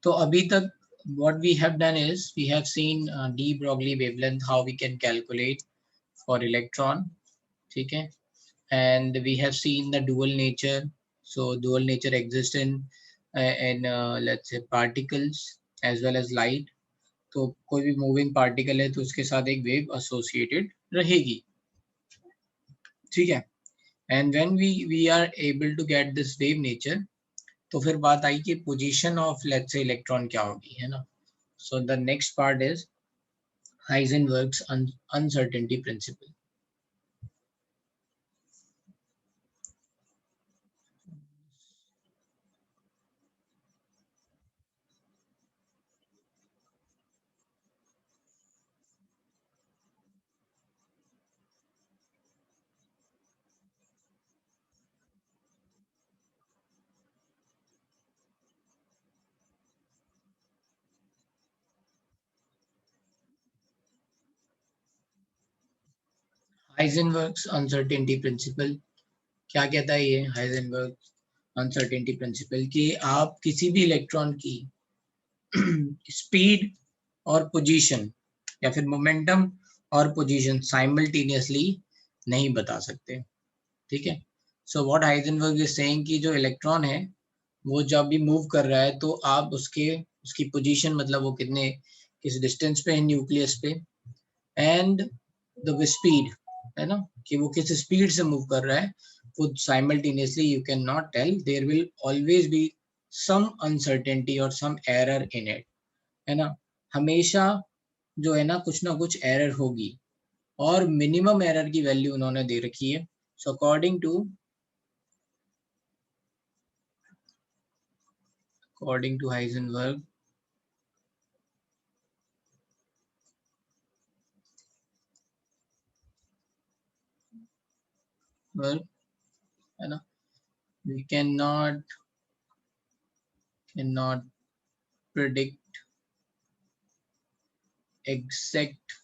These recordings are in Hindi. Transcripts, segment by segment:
तो अभी तक what we have done is we have seen de Broglie wavelength, how we can calculate for electron, ठीक है, and we have seen the dual nature. So dual nature exists in let's say particles as well as light. तो कोई भी मूविंग पार्टिकल है तो उसके साथ एक वेव एसोसिएटेड रहेगी, ठीक है. And when we are able to get this wave nature, तो फिर बात आई कि position of let's say electron क्या होगी, है ना. So the next part is Heisenberg's uncertainty principle. Heisenberg's uncertainty principle क्या कहता है? ये हाइजेनबर्ग अनसर्टेनिटी प्रिंसिपल कि आप किसी भी इलेक्ट्रॉन की स्पीड और पोजीशन या फिर मोमेंटम और पोजीशन साइमल्टेनियसली नहीं बता सकते, ठीक है. So what Heisenberg is saying कि जो इलेक्ट्रॉन है वो जब भी मूव कर रहा है तो आप उसकी पोजीशन, मतलब वो किस डिस्टेंस पे है न्यूक्लियस पे, एंड द स्पीड, है ना, कि वो किस स्पीड से मूव कर रहा है, वो simultaneously you can not tell. There will always be some uncertainty और सम एरर इन इट, है ना. हमेशा जो है ना कुछ एरर होगी, और मिनिमम एरर की वैल्यू उन्होंने दे रखी है. सो अकॉर्डिंग टू हाइजेनबर्ग, है ना, we cannot predict exact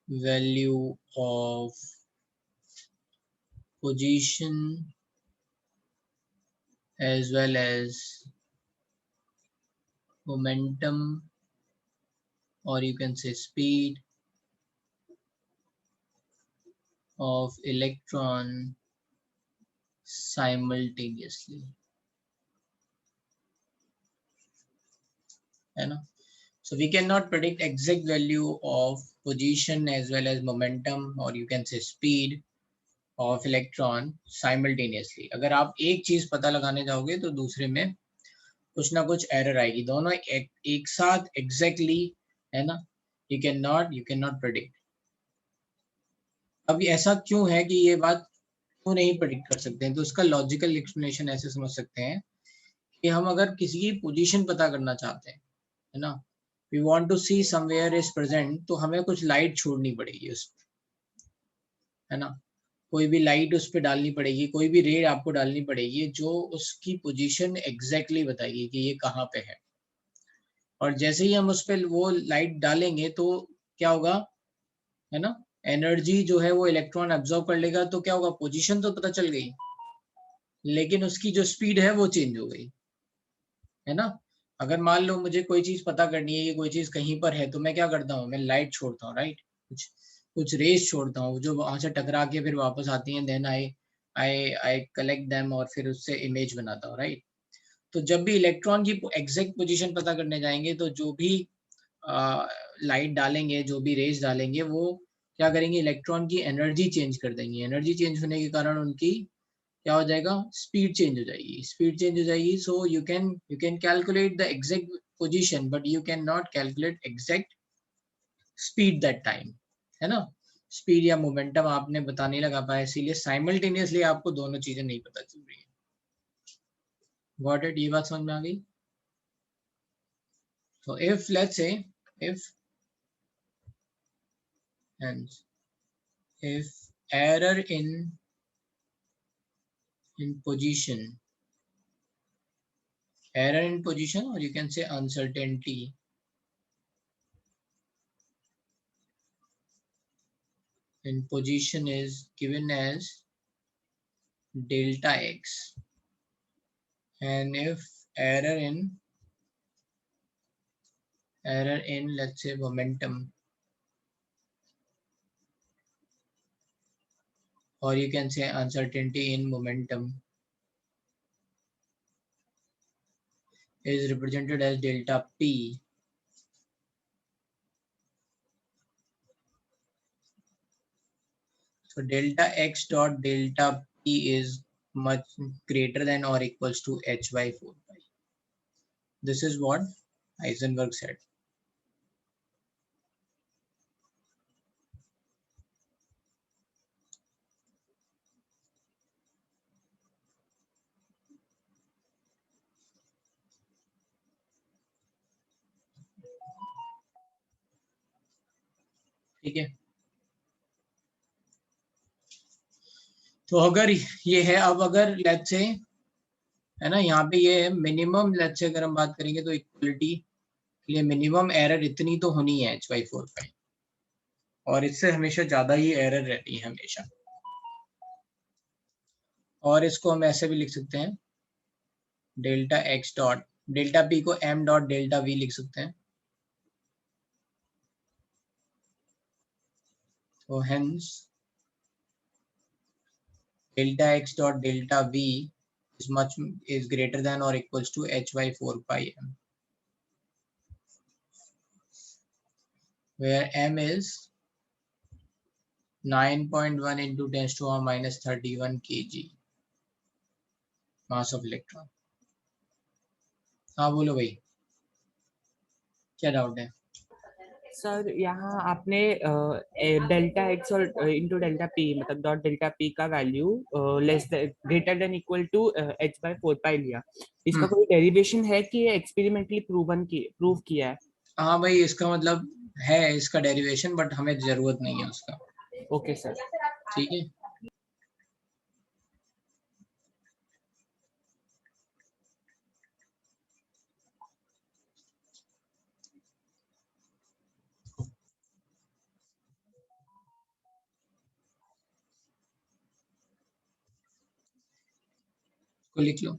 value of position as well as momentum, or you can say speed of electron simultaneously, है ना. So we cannot predict exact value of position as well as momentum, or you can say speed of electron simultaneously. अगर आप एक चीज पता लगाने जाओगे तो दूसरे में कुछ ना कुछ एरर आएगी, दोनों एक साथ एग्जैक्टली, है ना. You can not predict. अब ऐसा क्यों है कि ये बात क्यों नहीं प्रेडिक्ट कर सकते हैं? तो उसका लॉजिकल एक्सप्लेनेशन ऐसे समझ सकते हैं कि हम अगर किसी की पोजीशन पता करना चाहते हैं, है ना, we want to see somewhere is present, तो हमें कुछ लाइट छोड़नी पड़ेगी उस पर, है ना. कोई भी लाइट उस पर डालनी पड़ेगी, कोई भी रे आपको डालनी पड़ेगी जो उसकी पोजीशन एग्जैक्टली बताएगी कि ये कहाँ पे है. और जैसे ही हम उस पर वो लाइट डालेंगे तो क्या होगा, है ना, एनर्जी जो है वो इलेक्ट्रॉन एब्जॉर्ब कर लेगा. तो क्या होगा, पोजीशन तो पता चल गई, लेकिन उसकी जो स्पीड है वो चेंज हो गई, है ना. अगर मान लो मुझे कोई चीज पता करनी है कि कोई चीज कहीं पर है, तो मैं क्या करता हूँ, मैं लाइट छोड़ता हूँ, राइट. कुछ कुछ रेस छोड़ता हूँ जो वहां से टकरा के फिर वापस आती हैं. Then I I I collect them और फिर उससे इमेज बनाता हूँ, राइट. तो जब भी इलेक्ट्रॉन की एग्जैक्ट पोजीशन पता करने जाएंगे तो जो भी लाइट डालेंगे, जो भी रेज डालेंगे, वो क्या करेंगे, इलेक्ट्रॉन की एनर्जी चेंज कर देंगे. एनर्जी चेंज होने के कारण उनकी क्या हो जाएगा, स्पीड चेंज हो जाएगी. स्पीड चेंज हो जाएगी. So you can calculate the exact position but you can not calculate exact speed that time, है ना. स्पीड या मोमेंटम आपने पता नहीं लगा पाया, इसीलिए साइमल्टेनियसली आपको दोनों चीजें नहीं पता चल रही है. Got it? ये बात समझ में आ गई? So if let's say if and if error in position, error in position, or you can say uncertainty in position is given as delta x, and if error in error in, let's say, momentum, or you can say uncertainty in momentum, is represented as delta P. So delta X dot delta P is much greater than or equals to h by 4 pi. This is what Heisenberg said. ठीक है, तो अगर ये है, अब अगर लेट्स से, है ना, यहाँ पे ये है मिनिमम, लेट्स से अगर हम बात करेंगे तो इक्वलिटी के लिए मिनिमम एरर इतनी तो होनी है h by 4 pi, और इससे हमेशा ज्यादा ही एरर रहती है हमेशा। और इसको हम ऐसे भी लिख सकते हैं, delta x dot delta p को m डॉट डेल्टा v लिख सकते हैं। तो hence delta x dot delta v is greater than or equals to h by 4 pi m, where m is 9.1 into 10 to the minus 31 kg mass of electron। हाँ बोलो भाई, क्या डाउट है? सर यहाँ आपने डेल्टा एक्स और इंटू डेल्टा पी मतलब डॉट डेल्टा पी का value less greater than equal to h by 4 pi लिया। इसका कोई डेरिवेशन है कि ये एक्सपेरिमेंटली प्रूव किया है? हाँ भाई, इसका मतलब है इसका डेरिवेशन, बट हमें जरूरत नहीं है उसका। ओके सर, ठीक है। को लिख लो।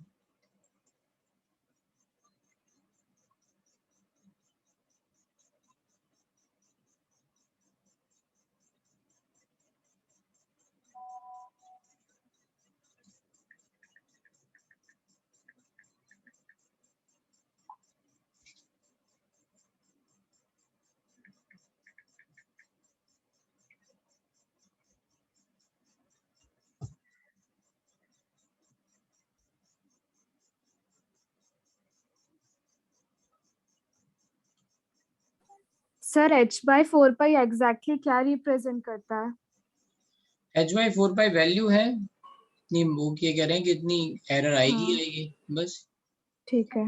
Sir h by 4 pi exactly क्या रिप्रेजेंट करता है? h by 4 pi वैल्यू है, इतनी वो ये कह रहे हैं कि इतनी एरर आएगी आएगी बस। ठीक है।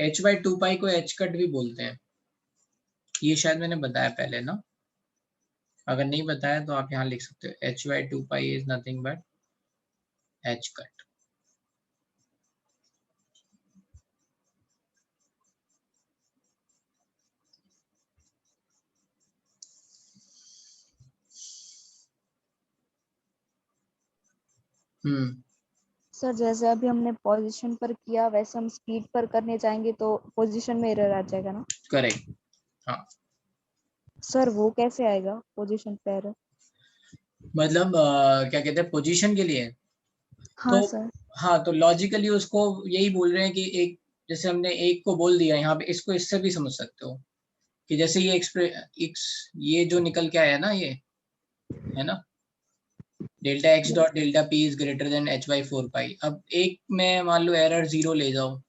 h by 2 pi को h कट भी बोलते हैं, ये शायद मैंने बताया पहले ना, अगर नहीं बताया तो आप यहाँ लिख सकते हो, h by 2 pi is nothing but h cut. Sir जैसे अभी हमने पोजीशन पर किया वैसे हम स्पीड पर करने जाएंगे तो पोजीशन में एरर आ जाएगा ना? करेक्ट। हाँ सर वो कैसे आएगा पोजीशन पे एरर? मतलब क्या कहते हैं पोजीशन के लिए? हाँ तो सर। हाँ, तो लॉजिकली उसको यही बोल रहे हैं कि एक, जैसे हमने एक को बोल दिया यहाँ पे, इसको इससे भी समझ सकते हो कि जैसे ये जो निकल के आया ना, ये है ना, delta x dot delta P is greater than h by 4 पाई। अब एक में मान लो एरर 0 ले जाओ,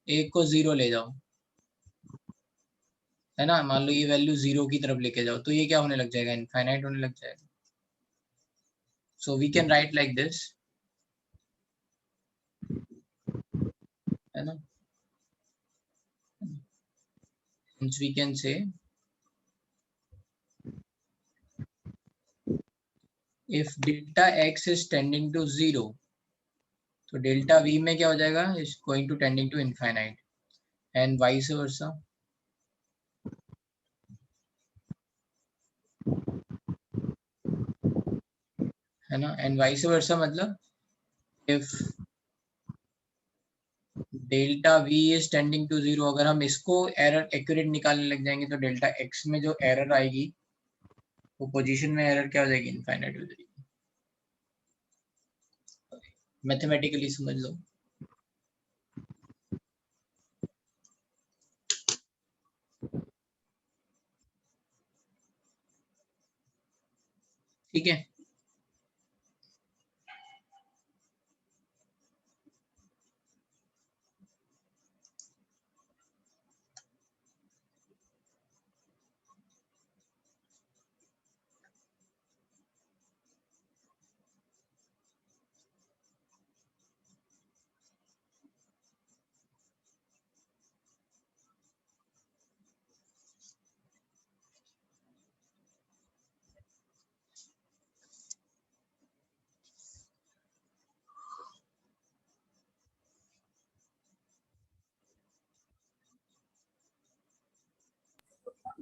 एक को 0 ले जाओ, है ना, मान लो ये वैल्यू 0 की तरफ लेके जाओ, तो ये क्या होने लग जाएगा, इनफाइनाइट होने लग जाएगा। So we can write like this, है ना, hence we can say if delta x is tending to 0, तो डेल्टा v में क्या हो जाएगा, is going to tending to infinite, and vice versa, है ना, एंड वाइस वर्सा मतलब if delta v is tending to 0, अगर हम इसको एरर एक्यूरेट निकालने लग जाएंगे तो डेल्टा एक्स में जो एरर आएगी वो पोजीशन में एरर क्या हो जाएगी, इनफाइनाइट हो जाएगी। मैथमेटिकली समझ लो। ठीक है,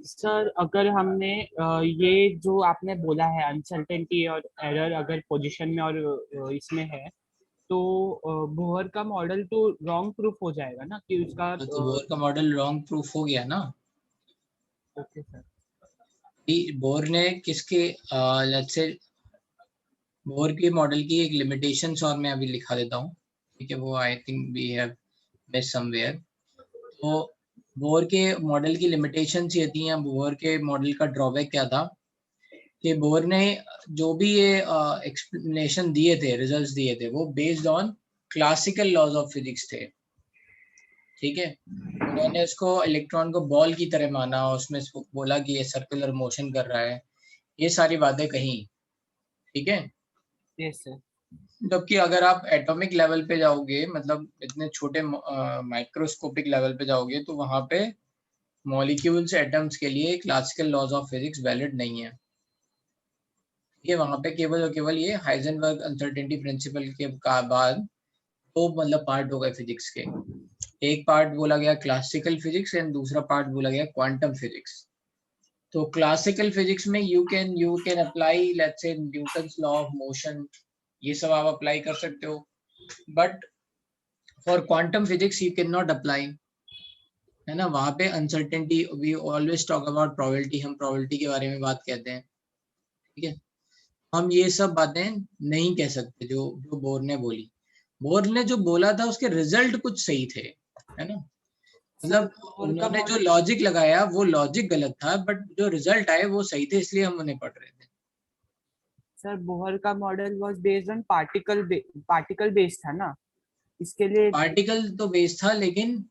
सर अगर हमने ये जो आपने बोला है अनसर्टेनिटी और एरर अगर पोजीशन में और इसमें है, तो बोहर का मॉडल तो रॉन्ग प्रूफ हो जाएगा ना कि उसका। तो बोर का मॉडल रॉन्ग प्रूफ हो गया ना। Okay sir. बोर ने किसके लेट्स से बोर के मॉडल की एक लिमिटेशंस और मैं अभी लिखा देता हूँ, ठीक है, वो I think we have miss somewhere. तो बोर के मॉडल की लिमिटेशंस ये थी, या बोर के मॉडल का ड्रॉबैक क्या था कि बोर ने जो भी ये एक्सप्लेनेशन दिए थे, रिजल्ट्स दिए थे, वो based on classical laws of physics थे। ठीक है, उन्होंने उसको इलेक्ट्रॉन को बॉल की तरह माना, उसमें बोला कि ये सर्कुलर मोशन कर रहा है, ये सारी बातें कही। ठीक है, यस सर। जबकि अगर आप एटॉमिक लेवल पे जाओगे, मतलब इतने छोटे माइक्रोस्कोपिक लेवल पे जाओगे, तो वहां पे मॉलिक्यूल्स एटम्स के लिए classical laws of physics valid नहीं है। ये वहां पे केवल और केवल ये हाइजेनबर्ग अनसर्टेनिटी प्रिंसिपल के बाद तो मतलब पार्ट हो गए फिजिक्स के। एक पार्ट बोला गया क्लासिकल फिजिक्स एंड दूसरा पार्ट बोला गया क्वांटम फिजिक्स। तो क्लासिकल फिजिक्स में you can apply let's say Newton's law of motion, ये सब आप अप्लाई कर सकते हो, but for quantum physics you can not apply, है ना। वहां पे uncertainty, we always talk about probability, हम प्रोबेबिलिटी के बारे में बात कहते हैं। ठीक है, हम ये सब बातें नहीं कह सकते जो जो बोर ने बोली। बोर ने जो बोला था उसके रिजल्ट कुछ सही थे, है ना। सर मतलब बोहर का उन्होंने जो मॉडल। लॉजिक लगाया वो लॉजिक गलत था, बट जो रिजल्ट आए वो सही थे, इसलिए हम उन्हें पढ़ रहे थे। सर बोहर का model was based on particle based था ना, इसके लिए। पार्टिकल तो बेस था, लेकिन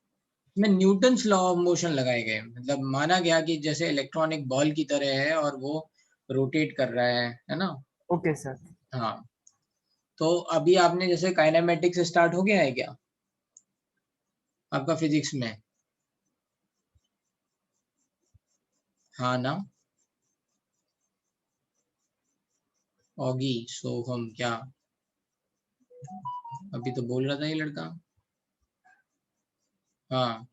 में न्यूटन्स लॉ ऑफ मोशन लगाए गए, मतलब माना गया कि जैसे इलेक्ट्रॉन एक बॉल की तरह है और वो रोटेट कर रहा है ना। Okay sir. हाँ, तो अभी आपने जैसे काइनेमेटिक्स स्टार्ट हो गया है क्या आपका फिजिक्स में? हाँ ना, ऑगी सोहम क्या, अभी तो बोल रहा था ये लड़का। हाँ,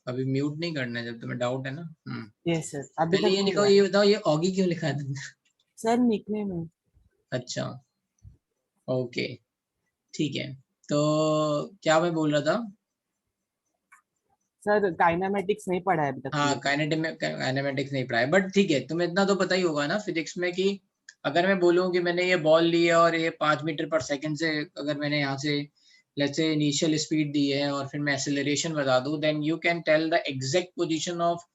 अभी म्यूट नहीं करना है जब तुम्हें डाउट है ना। यस सर, अभी पहले तक ये बोल लिखो, रहा है ये बताओ ये ऑगी क्यों लिखा है तुमने? सर निकनेम है। अच्छा, ओके, ठीक है। तो क्या मैं बोल रहा था? सर काइनामेटिक्स नहीं पढ़ा है अभी तक हाँ, ये। काइनेमेटिक्स नहीं पढ़ा है, बट ठीक है, तुम्हें इतना तो पता ही होगा ना फिजिक्स में कि अगर मैं बोलूँ कि मैंने ये बॉल ली है और ये 5 मीटर पर सेकंड से, अगर मैंने यहाँ से लेट्स से इनिशियल स्पीड दी है और फिर मैं एक्सेलरेशन बता दूँ, then you can tell the exact position of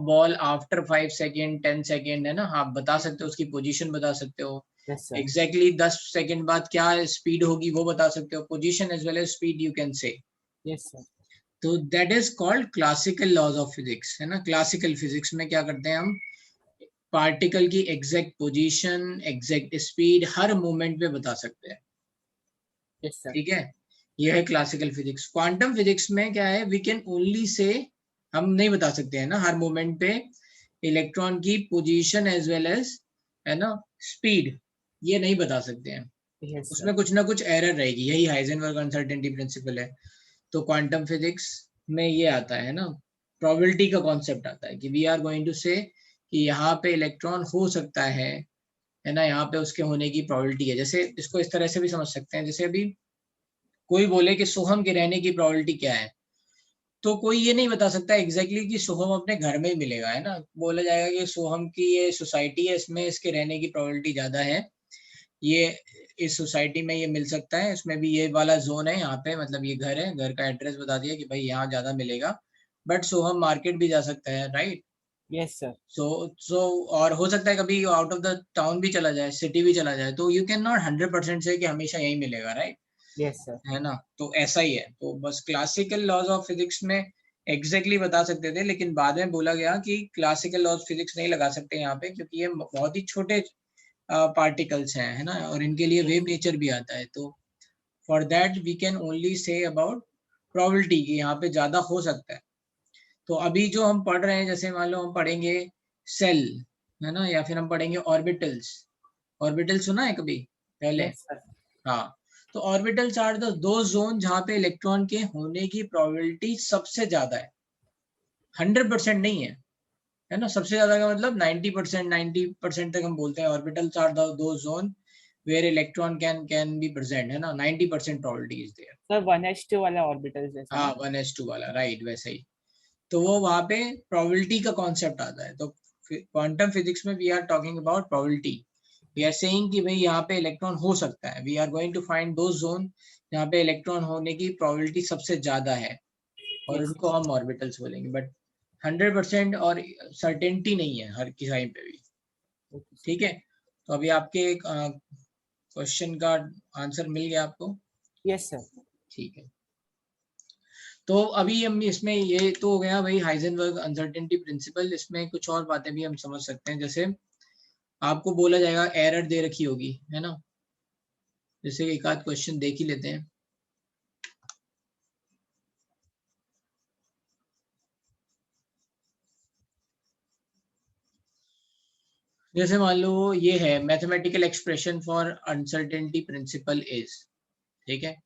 ball after 5 second 10 second, है ना। आप बता सकते हो उसकी पोजीशन, बता सकते हो यस सर। एग्जैक्टली 10 सेकेंड बाद क्या स्पीड होगी वो बता सकते हो, position as well as speed you can say. Yes sir. तो that is called classical laws of physics, है ना। क्लासिकल फिजिक्स में क्या करते हैं हम, पार्टिकल की एग्जैक्ट पोजीशन, एग्जैक्ट स्पीड हर मोमेंट पे बता सकते हैं। Yes sir. ठीक है, यह है क्लासिकल फिजिक्स। क्वांटम फिजिक्स में क्या है, वी कैन ओनली से, हम नहीं बता सकते हैं ना हर मोमेंट पे इलेक्ट्रॉन की पोजीशन एज वेल एज, है ना, स्पीड, ये नहीं बता सकते हैं। Yes sir. उसमें कुछ ना कुछ एरर रहेगी, यही हाइजेनबर्ग अनसर्टेनिटी प्रिंसिपल है। तो क्वांटम फिजिक्स में ये आता है ना, प्रोबेबिलिटी का कॉन्सेप्ट आता है कि वी आर गोइंग टू से कि यहाँ पे इलेक्ट्रॉन हो सकता है ना, यहाँ पे उसके होने की प्रोबेबिलिटी है। जैसे इसको इस तरह से भी समझ सकते हैं, जैसे अभी कोई बोले कि सोहम के रहने की प्रोबेबिलिटी क्या है, तो कोई ये नहीं बता सकता एग्जैक्टली कि सोहम अपने घर में ही मिलेगा, है ना। बोला जाएगा कि सोहम की ये सोसाइटी है, इसमें इसके रहने की प्रोबेबिलिटी ज्यादा है, ये इस सोसाइटी में ये मिल सकता है, इसमें भी ये वाला जोन है यहाँ पे, मतलब ये घर है, घर का एड्रेस बता दिया कि भाई यहाँ ज्यादा मिलेगा, बट सोहम मार्केट भी जा सकता है, राइट। Yes sir. सो और हो सकता है कभी आउट ऑफ द टाउन भी चला जाए, सिटी भी चला जाए, तो यू कैन नॉट 100% से कि हमेशा यही मिलेगा, राइट। Yes sir. है ना, तो ऐसा ही है। तो बस क्लासिकल लॉज ऑफ फिजिक्स में एग्जैक्टली बता सकते थे, लेकिन बाद में बोला गया कि क्लासिकल लॉज फिजिक्स नहीं लगा सकते यहाँ पे, क्योंकि ये बहुत ही छोटे पार्टिकल्स हैं, है ना, और इनके लिए वेव नेचर भी आता है। तो for that we can only say about probability कि यहाँ पे ज्यादा हो सकता है। तो अभी जो हम पढ़ रहे हैं, जैसे मान लो हम पढ़ेंगे सेल, है ना, या फिर हम पढ़ेंगे ऑर्बिटल्स। ऑर्बिटल सुना है कभी पहले? Yes sir. हाँ, तो ऑर्बिटल्स आर द दो जोन जहाँ पे इलेक्ट्रॉन के होने की प्रोबेबिलिटी सबसे ज्यादा है, 100% नहीं है ना। सबसे ज्यादा का मतलब 90%, 90% तक हम बोलते हैं ऑर्बिटल्स आर द दो zone where electron can be present, है ना, 90% probability is there. Sir 1s2 वाला ऑर्बिटल जैसा हाँ, ना? 1s2 वाला, राइट, वैसे ही। तो वो वहाँ पे प्रोबेबिलिटी का कॉन्सेप्ट आता है। तो क्वांटम फिजिक्स में we are talking about probability. We are saying कि भाई यहाँ पे इलेक्ट्रॉन हो सकता है, we are going to find दो जोन जहाँ पे इलेक्ट्रॉन होने की प्रोबेबिलिटी सबसे ज्यादा है, और यस उनको हम ऑर्बिटल्स बोलेंगे। बट 100% और सर्टेनिटी नहीं है हर किसी टाइम पे भी, सर। ठीक है। तो अभी आपके क्वेश्चन का आंसर मिल गया आपको? Yes sir. ठीक है। तो अभी हम इसमें ये तो हो गया भाई हाइजेनबर्ग अनसर्टेनिटी प्रिंसिपल। इसमें कुछ और बातें भी हम समझ सकते हैं, जैसे आपको बोला जाएगा एरर दे रखी होगी, है ना। जैसे एक आध क्वेश्चन देख ही लेते हैं। जैसे मान लो ये है mathematical expression for uncertainty principle is, ठीक है।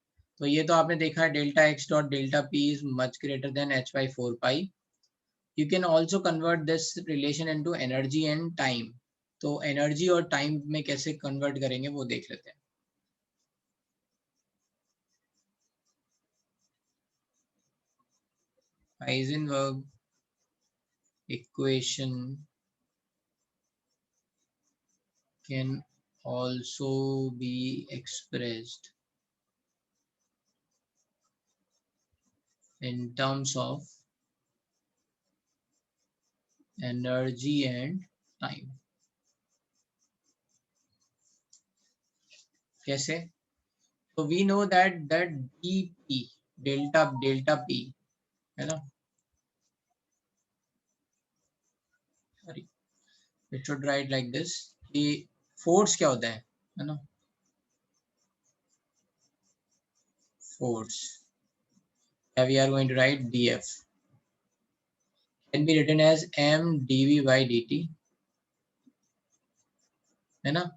तो ये तो आपने देखा है, delta x dot delta P is much greater than H by 4 pi. You can also convert this relation into energy and time. तो एनर्जी और टाइम में कैसे कन्वर्ट करेंगे वो देख लेते हैं। Heisenberg equation can also be expressed in terms of energy and time. कैसे? तो we know that dp delta p, है ना, sorry, it should write like this कि फोर्स क्या होता है ना, force, we are going to write df can be written as m dv by dt, है ना,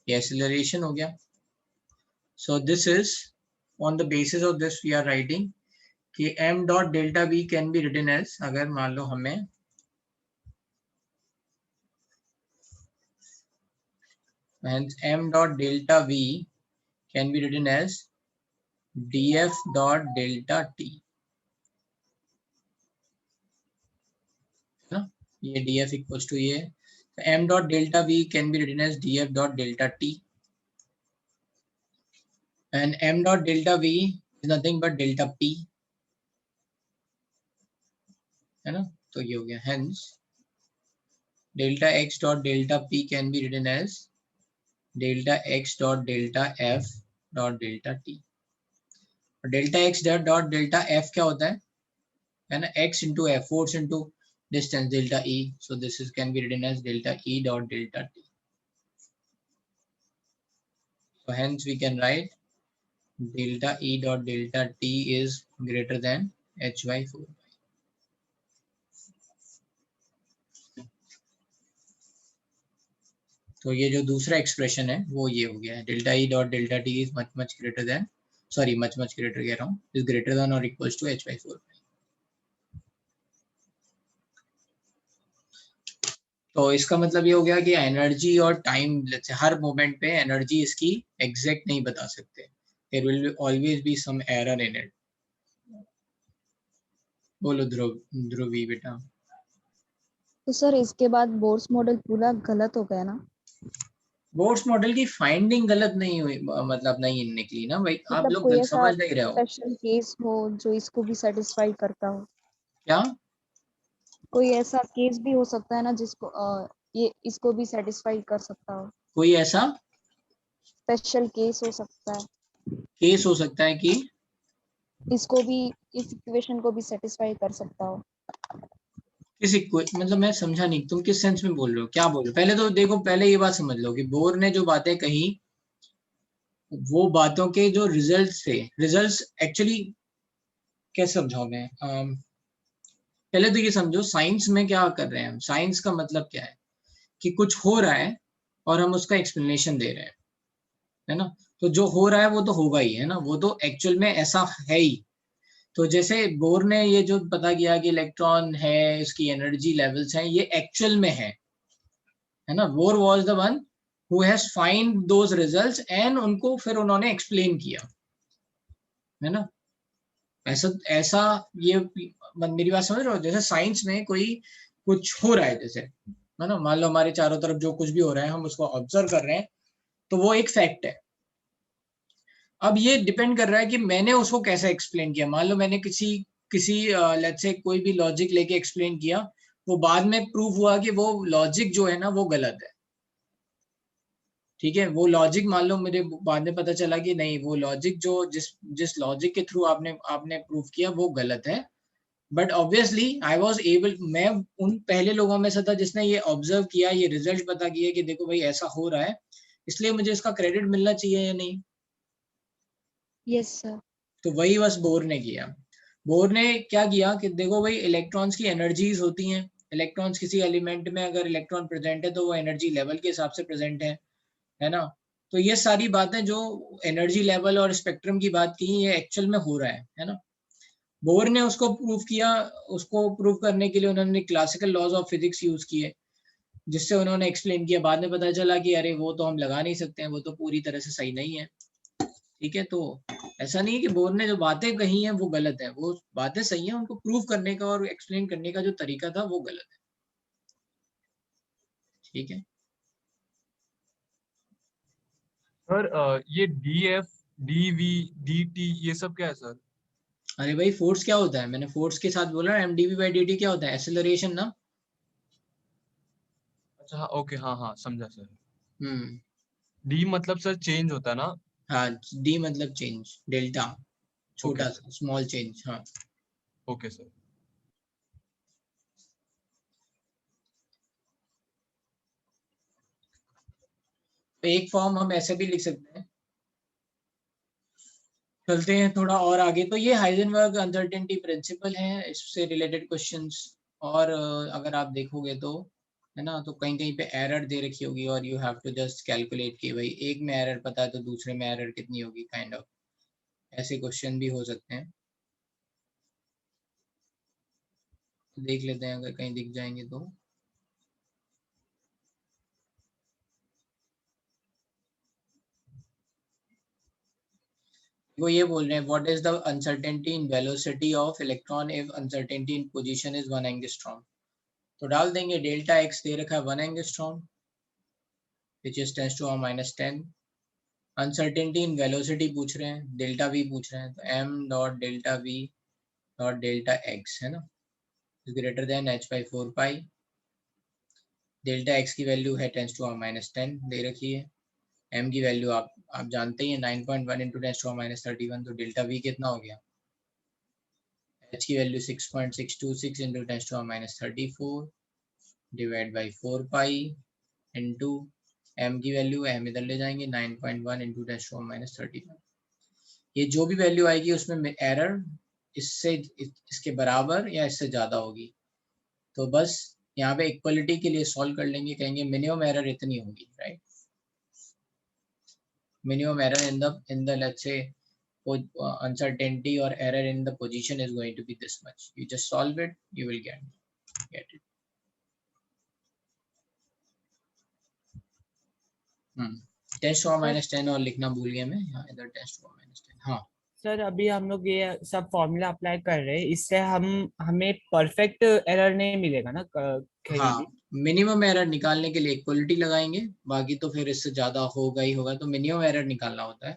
ये एक्सेलरेशन हो गया। So this is on the basis of this we are writing कि m dot delta v can be written as, अगर मान लो हमें hence m dot delta v can be written as df dot delta t, है ना, ये df equals to ये, so m dot delta v can be written as df dot delta t, and m dot delta v is nothing but delta p, है ना। तो ये हो गया, hence delta x dot delta p can be written as delta x dot delta f dot delta t। Delta x dot delta f क्या होता है ना, x into f, force into distance delta e, so this is can be written as delta e dot delta t. So hence we can write delta E dot delta T is greater than H by 4. तो ये जो दूसरा एक्सप्रेशन है वो ये हो गया है, delta e dot delta T is much much greater than, sorry much much greater कह रहा हूँ, इज ग्रेटर देन और इक्वल्स टू एच बाई 4। तो इसका मतलब ये हो गया कि एनर्जी और टाइम हर मोमेंट पे एनर्जी इसकी एग्जैक्ट नहीं बता सकते, there will always be some error in it. बोलो ध्रुवी बेटा। तो सर इसके बाद बोर्स मॉडल पूरा गलत हो गया ना? बोर्स मॉडल की फाइंडिंग गलत नहीं हुई, मतलब नहीं निकली ना भाई, आप मतलब लोग कोई गलत ऐसा समझ नहीं रहे हो। स्पेशल केस हो जो इसको भी सेटिस्फाई करता हो? क्या? कोई ऐसा केस भी हो सकता है ना जिसको ये इसको भी सेटिस्फाई कर सकता हो? कोई ऐसा स्पेशल केस हो सकता है केस हो सकता है कि इसको भी, इस इक्वेशन को भी सेटिस्फाई कर सकता हो? किसी को, मतलब मैं समझा नहीं, तुम किस सेंस में बोल रहे हो, क्या बोल रहे हो? पहले तो देखो, पहले ये बात समझ लो कि बोर ने जो बातें कही, वो बातों के जो रिजल्ट्स थे, रिजल्ट्स एक्चुअली कैसे समझाऊं मैं, पहले तो ये समझो साइंस में क्या कर रहे हैं हम। साइंस का मतलब क्या है कि कुछ हो रहा है और हम उसका एक्सप्लेनेशन दे रहे हैं, है ना। तो जो हो रहा है वो तो होगा ही, है ना, वो तो एक्चुअल में ऐसा है ही। तो जैसे बोर ने ये जो पता किया कि इलेक्ट्रॉन है, इसकी एनर्जी लेवल्स हैं, ये एक्चुअल में है ना। Bore was the one who has find those results and उनको फिर उन्होंने एक्सप्लेन किया, है ना। ऐसा ऐसा ये मेरी बात समझ रहे हो? जैसे साइंस में कोई कुछ हो रहा है, जैसे, है ना, मान लो हमारे चारों तरफ जो कुछ भी हो रहा है हम उसको ऑब्जर्व कर रहे हैं, तो वो एक फैक्ट है। अब ये डिपेंड कर रहा है कि मैंने उसको कैसे एक्सप्लेन किया। मान लो मैंने किसी किसी लेट्स से कोई भी लॉजिक लेके एक्सप्लेन किया, वो बाद में प्रूव हुआ कि वो लॉजिक जो है ना वो गलत है, ठीक है। वो लॉजिक मान लो मुझे बाद में पता चला कि नहीं, वो लॉजिक जो जिस जिस लॉजिक के थ्रू आपने आपने प्रूव किया वो गलत है। But obviously I was able, मैं उन पहले लोगों में से था जिसने ये ऑब्जर्व किया, ये रिजल्ट पता किया कि देखो भाई ऐसा हो रहा है, इसलिए मुझे इसका क्रेडिट मिलना चाहिए या नहीं। Yes sir. तो वही बस बोर ने किया। बोर ने क्या किया कि देखो भाई, इलेक्ट्रॉन्स की एनर्जीज होती हैं। इलेक्ट्रॉन्स किसी एलिमेंट में अगर इलेक्ट्रॉन प्रेजेंट है तो वो एनर्जी लेवल के हिसाब से प्रेजेंट है ना। तो ये सारी बातें जो एनर्जी लेवल और स्पेक्ट्रम की बात की, ये एक्चुअल में हो रहा है ना। बोर ने उसको प्रूव किया। उसको प्रूव करने के लिए उन्होंने classical laws of physics use किए, जिससे उन्होंने एक्सप्लेन किया। बाद में पता चला कि अरे वो तो हम लगा नहीं सकते हैं, वो तो पूरी तरह से सही नहीं है, ठीक है। तो ऐसा नहीं है कि बोर ने जो बातें कही हैं वो गलत है, वो बातें सही हैं, उनको प्रूव करने का और एक्सप्लेन करने का जो तरीका था वो गलत है, ठीक है। सर ये d f d v d t ये सब क्या है सर? अरे भाई, फोर्स क्या होता है? मैंने फोर्स के साथ बोला mdv/dt क्या होता है? एक्सेलरेशन ना। अच्छा हाँ, ओके, हाँ हाँ समझा सर। हम्म। डी मतलब सर चेंज होता है ना? हाँ, डी मतलब चेंज, डेल्टा, ओके छोटा सर। स्मॉल चेंज, हाँ। Okay sir. तो एक फॉर्म हम ऐसे भी लिख सकते हैं। चलते हैं थोड़ा और आगे। तो ये हाइजेनबर्ग अनसर्टेनिटी प्रिंसिपल है, इससे रिलेटेड क्वेश्चंस। और अगर आप देखोगे तो, है ना, तो कहीं कहीं पे एरर दे रखी होगी और you have to just calculate कि भाई एक में एरर पता है तो दूसरे में एरर कितनी होगी, काइंड ऑफ ऐसे क्वेश्चन भी हो सकते हैं। तो देख लेते हैं अगर कहीं दिख जाएंगे तो। वो ये बोल रहे हैं, what is the uncertainty in velocity of electron if uncertainty in position is 1 angstrom. तो डाल देंगे डेल्टा एक्स दे रखा है 1 angstrom, which is 10⁻⁻10। Uncertainty in velocity पूछ रहे हैं, डेल्टा वी पूछ रहे हैं, तो m dot delta V dot delta x, है ना, ग्रेटर देन h/4 पाई। डेल्टा एक्स की वैल्यू है 10⁻⁻10 दे रखी है। m की वैल्यू आप जानते ही हैं 9.1 इंटू 10⁻31, तो डेल्टा वी कितना हो गया? h की value 6.626 into 10⁻34 divide by 4 pi into m की वैल्यू, m इधर ले जाएंगे, 9.1 इंटू 10⁻31। ये जो भी वैल्यू आएगी उसमें एरर इससे इसके बराबर या इससे ज्यादा होगी। तो बस यहाँ पे इक्वलिटी के लिए सॉल्व कर लेंगे, कहेंगे मिनिमम एरर इतनी होगी, right. Minimum error in the let's से uncertainty or error in the position is going to be this much. You just solve it, you will get it. Test हुआ -10 और लिखना भूल गया मैं, यहाँ इधर टेस्ट हुआ -10। हाँ सर अभी हम लोग ये सब फॉर्मूला अप्लाई कर रहे हैं, इससे हमें परफेक्ट एरर नहीं मिलेगा ना कहीं भी। हाँ, मिनिमम एरर निकालने के लिए इक्वलिटी लगाएंगे, बाकी तो फिर इससे ज्यादा होगा ही होगा, तो मिनिमम एरर निकालना होता है।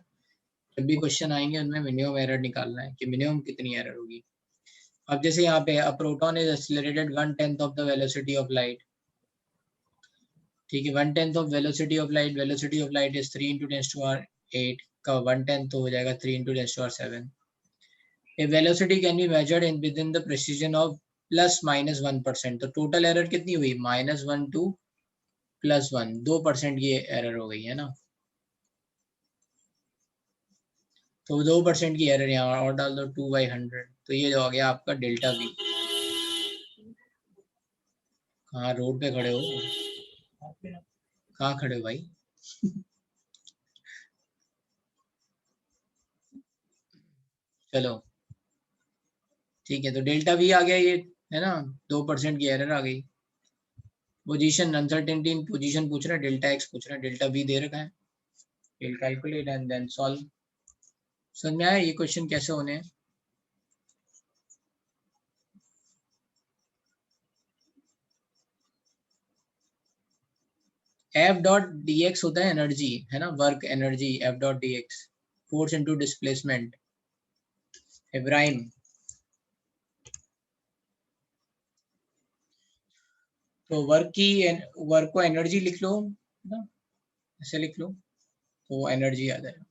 जब भी क्वेश्चन आएंगे उनमें मिनिमम एरर निकालना है कि मिनिमम कितनी एरर होगी। अब जैसे यहाँ पे a proton is accelerated 1/10 of the velocity of light, ठीक है, 1/10 of velocity of light, velocity of light is 3 × 10⁸ का 1/10 तो हो जाएगा 3 × 10⁷। A velocity can be measured in within the precision of ±1%। तो टोटल एरर कितनी हुई, -1 to +1, 2% की एरर हो गई है ना। तो 2% की एरर यहाँ और डाल दो 2/100, तो ये हो गया आपका डेल्टा वी। कहाँ रोड पे खड़े हो, कहाँ खड़े हो भाई? चलो ठीक है, तो डेल्टा वी आ गया ये, है ना, 2% की एरर आ गई। पोजीशन अनसर्टेनिटी इन पोजीशन पूछ रहा है, डेल्टा एक्स पूछ रहा है, डेल्टा वी दे रखा है, will calculate and then solve. समझ में आया ये क्वेश्चन कैसे होने हैं? एफ डॉट डी एक्स होता है एनर्जी, है ना, work energy, F dot D x, force into displacement. Ibrahim, तो वर्क को एनर्जी लिख लो ना, ऐसे लिख लो तो एनर्जी आ जाएगा।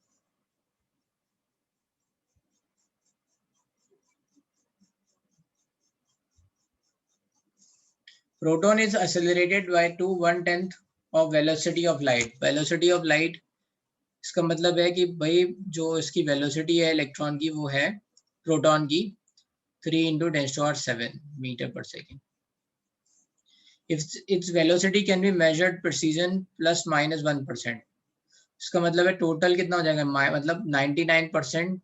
Proton is accelerated by 1/10 of velocity of light. Velocity of light, इसका मतलब है कि भाई जो इसकी वेलोसिटी है इलेक्ट्रॉन की वो है प्रोटॉन की 3 × 10⁷ मीटर पर second. If its velocity can be measured precision ±1%, इसका मतलब है टोटल कितना हो जाएगा, मतलब 99%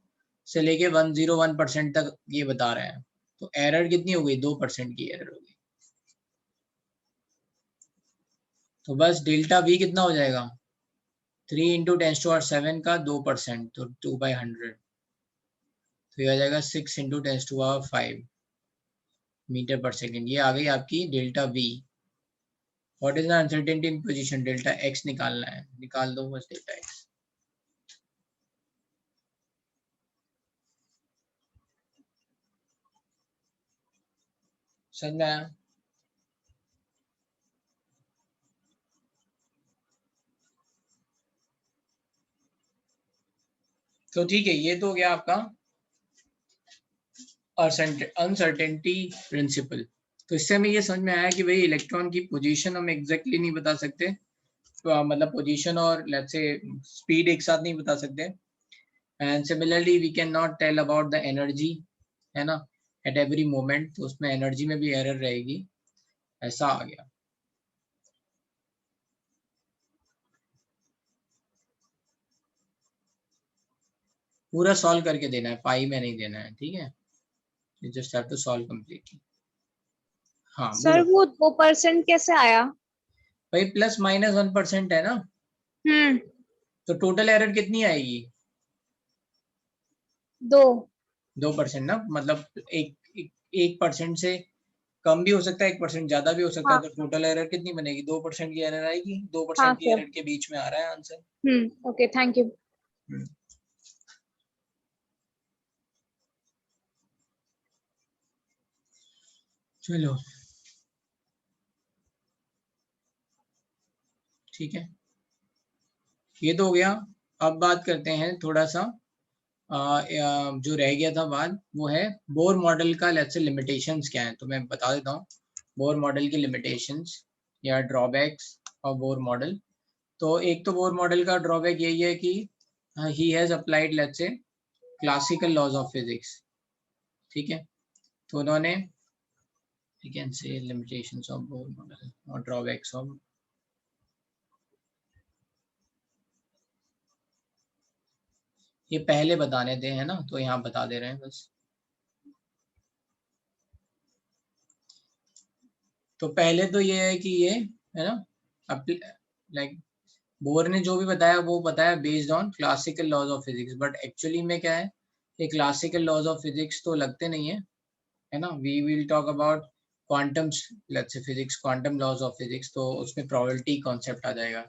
से लेके 101% तक ये बता रहे हैं, तो एरर कितनी हो गई, 2% की एरर हो गई। तो बस डेल्टा वी कितना हो जाएगा, 3 × 10⁷ का 2%, तो 2/100, तो ये आ जाएगा 6 × 10⁵ मीटर पर सेकेंड। ये आ गई आपकी delta we. What is the uncertainty in position, delta x निकालना है, निकाल दो बस डेल्टा एक्स। समझ में आया? तो ठीक है, ये तो हो गया आपका अनसर्टेनिटी प्रिंसिपल। तो इससे हमें ये समझ में आया कि भाई इलेक्ट्रॉन की पोजीशन हम एग्जैक्टली नहीं बता सकते, तो मतलब पोजीशन और लेट्स से स्पीड एक साथ नहीं बता सकते। And similarly we can not tell about the energy, है ना, एट एवरी मोमेंट, तो उसमें एनर्जी में भी एरर रहेगी, ऐसा आ गया। पूरा सॉल्व करके देना है, पाई में नहीं देना है, ठीक है, you just have to solve completely. हाँ सर बोलो वो 2% कैसे आया? भाई, ±1% है ना, हम्म। तो टोटल एरर कितनी आएगी, 2। 2% ना, मतलब 1% से कम भी हो सकता है, 1% ज्यादा भी हो सकता है, हाँ तो टोटल एरर कितनी बनेगी, 2% की एरर आएगी, हाँ 2% की सर। एरर के बीच में आ रहा है आंसर। Okay, thank you. चलो ठीक है, ये तो हो गया। अब बात करते हैं थोड़ा सा जो रह गया था बात, वो है बोर मॉडल का लेट्स से लिमिटेशंस क्या है, तो मैं बता देता हूँ बोर मॉडल की लिमिटेशंस या ड्रॉबैक्स ऑफ बोर मॉडल। तो एक तो बोर मॉडल का ड्रॉबैक यही है कि he has applied let's say classical laws of physics, ठीक है, तो उन्होंने we can say limitations of Bohr model or drawbacks of, ये पहले बताने थे, है ना, तो यहाँ बता दे रहे हैं बस। तो पहले तो ये है कि ये, है ना, लाइक बोर ने जो भी बताया वो बताया based on classical laws of physics, but actually में क्या है कि क्लासिकल लॉज ऑफ फिजिक्स तो लगते नहीं है ना. We will talk about quantum, let's say physics, quantum laws of physics, तो उसमें प्रोबेबिलिटी कॉन्सेप्ट आ जाएगा,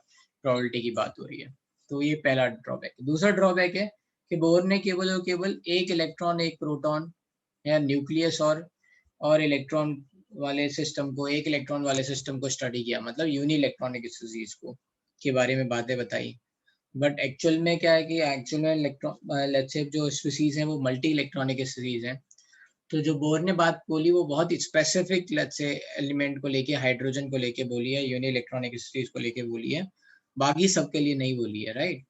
प्रोबेबिलिटी की बात हो रही है. तो ये पहला ड्रॉबैक है. दूसरा ड्रॉबैक है कि बोर ने केवल और केवल एक इलेक्ट्रॉन, एक प्रोटॉन या न्यूक्लियस और इलेक्ट्रॉन वाले सिस्टम को, एक इलेक्ट्रॉन वाले सिस्टम को स्टडी किया, मतलब यूनी इलेक्ट्रॉनिक स्पीसीज को के बारे में बातें बताई. बट एक्चुअल में क्या है कि एक्चुअल में इलेक्ट्रॉन, लेट्स से जो स्पीसीज हैं वो मल्टी इलेक्ट्रॉनिक स्पीसीज हैं. तो जो बोर ने बात बोली वो बहुत स्पेसिफिक, लेट्स से एलिमेंट को लेके, हाइड्रोजन को लेके बोली है, यूनी इलेक्ट्रॉनिक स्पीसीज को लेके बोली है, बाकी सबके लिए नहीं बोली है, राइट.